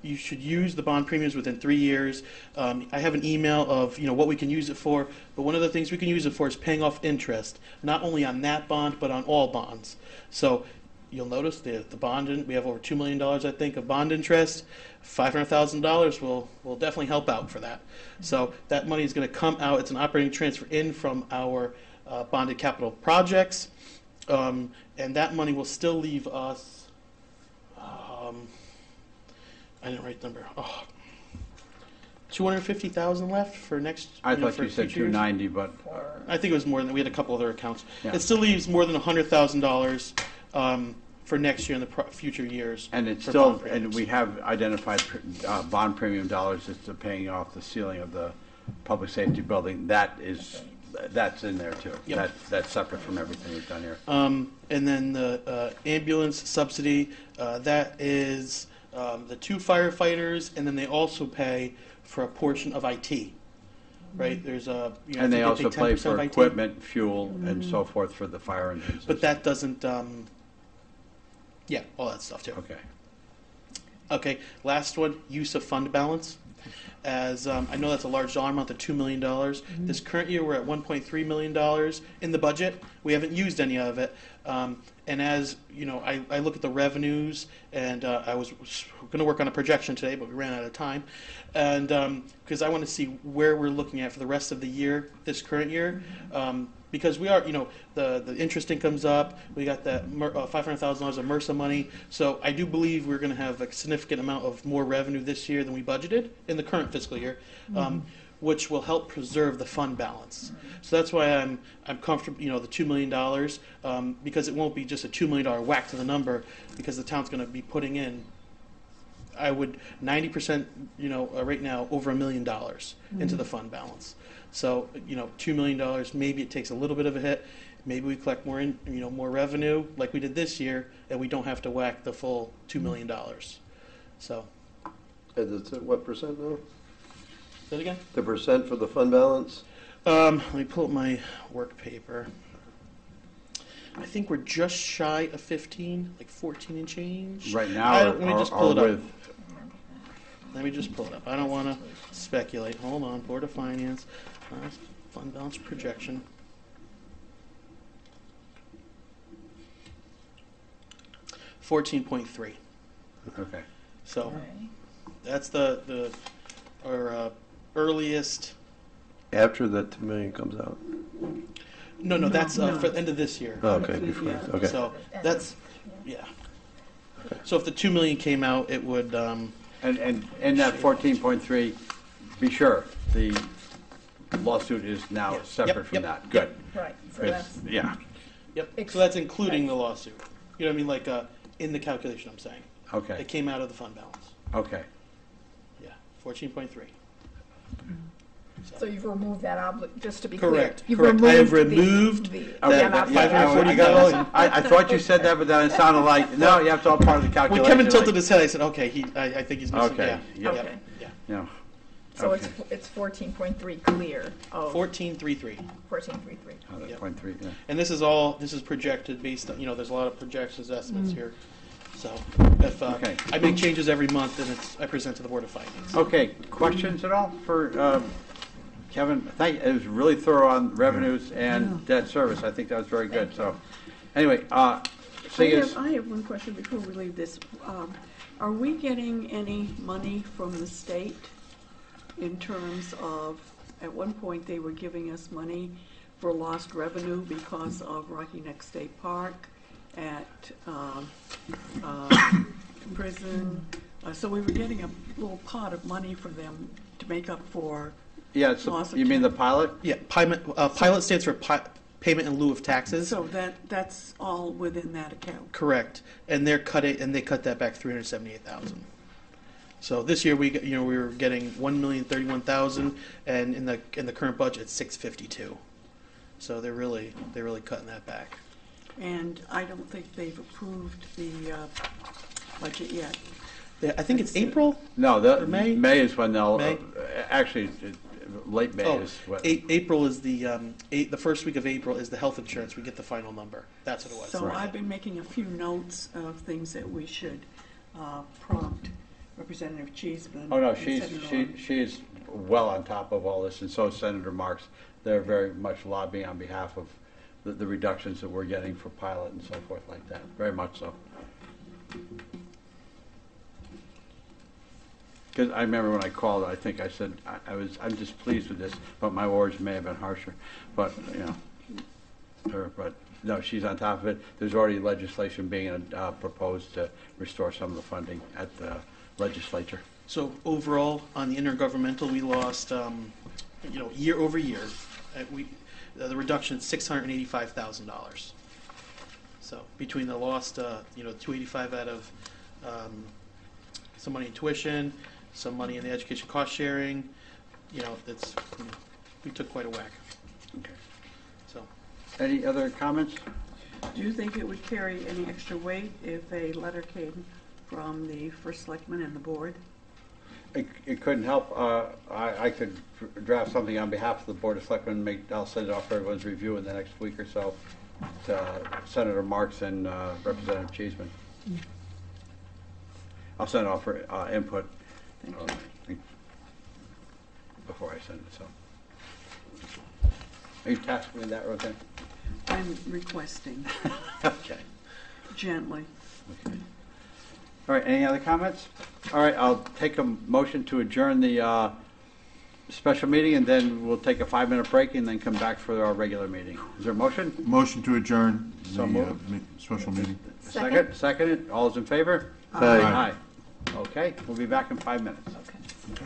you should use the bond premiums within 3 years. I have an email of what we can use it for, but one of the things we can use it for is paying off interest, not only on that bond but on all bonds. So you'll notice the bond, we have over $2 million, I think, of bond interest. $500,000 will definitely help out for that. So that money is going to come out. It's an operating transfer in from our bonded capital projects. And that money will still leave us, I didn't write the number, $250,000 left for next. I thought for you said future years. 290, but I think it was more than that. We had a couple other accounts. Yeah. It still leaves more than $100,000 for next year and the future years. and it's for still, bond premiums. and we have identified bond premium dollars as to paying off the ceiling of the public safety building. That's in there too. Yep. That's separate from everything we've done here. And then the ambulance subsidy, that is the 2 firefighters, and then they also pay for a portion of IT, right? There's a And they also pay for of IT, equipment, fuel, and so forth for the fire engines. but that doesn't. All that stuff too. Okay. Okay, last one, use of fund balance. As I know that's a large dollar amount, the $2 million. This current year we're at $1.3 million in the budget. We haven't used any of it. And as I look at the revenues, and I was going to work on a projection today, but we ran out of time. And because I want to see where we're looking at for the rest of the year, this current year. Because we are, the interest income's up. We got that $500,000 of MRSA money. So I do believe we're going to have a significant amount of more revenue this year than we budgeted in the current fiscal year, which will help preserve the fund balance. So that's why I'm comfortable, the $2 million, because it won't be just a $2 million whack to the number, because the town's going to be putting in, 90%, right now, over $1 million into the fund balance. So, $2 million, maybe it takes a little bit of a hit. Maybe we collect more more revenue like we did this year, and we don't have to whack the full $2 million. So. And it's at what percent now? Say it again? The percent for the fund balance? Let me pull up my work paper. I think we're just shy of 15, like 14 and change. Right now, let me just pull it up. Let me just pull it up. I don't want to speculate. Hold on. Board of Finance, fund balance projection. $14.3. Okay. So that's our earliest. After that 2 million comes out? No, that's No. for the end of this year. Oh, okay, before, Yeah. okay. So that's, yeah. So if the 2 million came out, it would, And in that 14.3, be sure, the lawsuit is now Yep, separate from yep, that. Good. Right, so 'Cause- that's, Yeah, yep, so that's including the lawsuit. You know what I mean, like, in the calculation I'm saying. okay, It came out of the fund balance. okay. Yeah, 14.3. so you've removed that just to be clear. Correct, You've correct. I have removed removed Okay, that yeah, I got a little- I thought you said that, but then it sounded like, no, you have to all part of the When calculation. Kevin tilted like- his head, I said, okay, I think he's missing, Okay, yeah. yep. Okay, Yeah, Yeah, so Okay. it's 14.3 clear of 14.33. 14.33. oh, that's Yep. 0.3, yeah. And this is projected based on, there's a lot of projections, estimates here. So if Okay. I make changes every month, then I present to the Board of Finance. Okay, questions at all for Kevin? It was really thorough on revenues and debt service. I think that was very good, so. Anyway, seeing as, I have one question before we leave this. Are we getting any money from the state in terms of, at one point, they were giving us money for lost revenue because of Rocky Neck State Park at prison. So we were getting a little pot of money from them to make up for, yeah, so you mean the pilot? Yeah, pilot stands for payment in lieu of taxes. so that's all within that account. Correct, and they cut that back 378,000. So this year we were getting 1,031,000, and in the current budget it's 652. So they're really cutting that back. And I don't think they've approved the budget yet. I think it's Let's see. April. No, Or May? May is when they'll, May? actually, late May Oh, is what. April is the first week of April is the health insurance. We get the final number. That's what it was. So Right. I've been making a few notes of things that we should prompt Representative Cheeseman. Oh, no, and Senator Long. she is well on top of all this, and so is Senator Marks. They're very much lobbying on behalf of the reductions that we're getting for pilot and so forth like that, very much so. Because I remember when I called, I think I said, I'm just pleased with this, but my words may have been harsher, but, but, no, she's on top of it. There's already legislation being proposed to restore some of the funding at the legislature. So overall, on the intergovernmental, we lost, year over year, the reduction is $685,000. So between the lost, 285 out of some money in tuition, some money in the education cost sharing, we took quite a whack. Okay. So Any other comments? Do you think it would carry any extra weight if a letter came from the first selectman and the board? It couldn't help. I could draft something on behalf of the Board of Selectmen. I'll send it off for everyone's review in the next week or so to Senator Marks and Representative Cheeseman. I'll send it off for input before I send it. So, are you tasking me that, Roseanne? I'm requesting Okay. gently. Okay. All right, any other comments? All right, I'll take a motion to adjourn the special meeting, and then we'll take a 5-minute break and then come back for our regular meeting. Is there a motion? Motion to adjourn So the moved. special meeting. Second. Second. All those in favor? Aye. Okay, we'll be back in 5 minutes. Okay.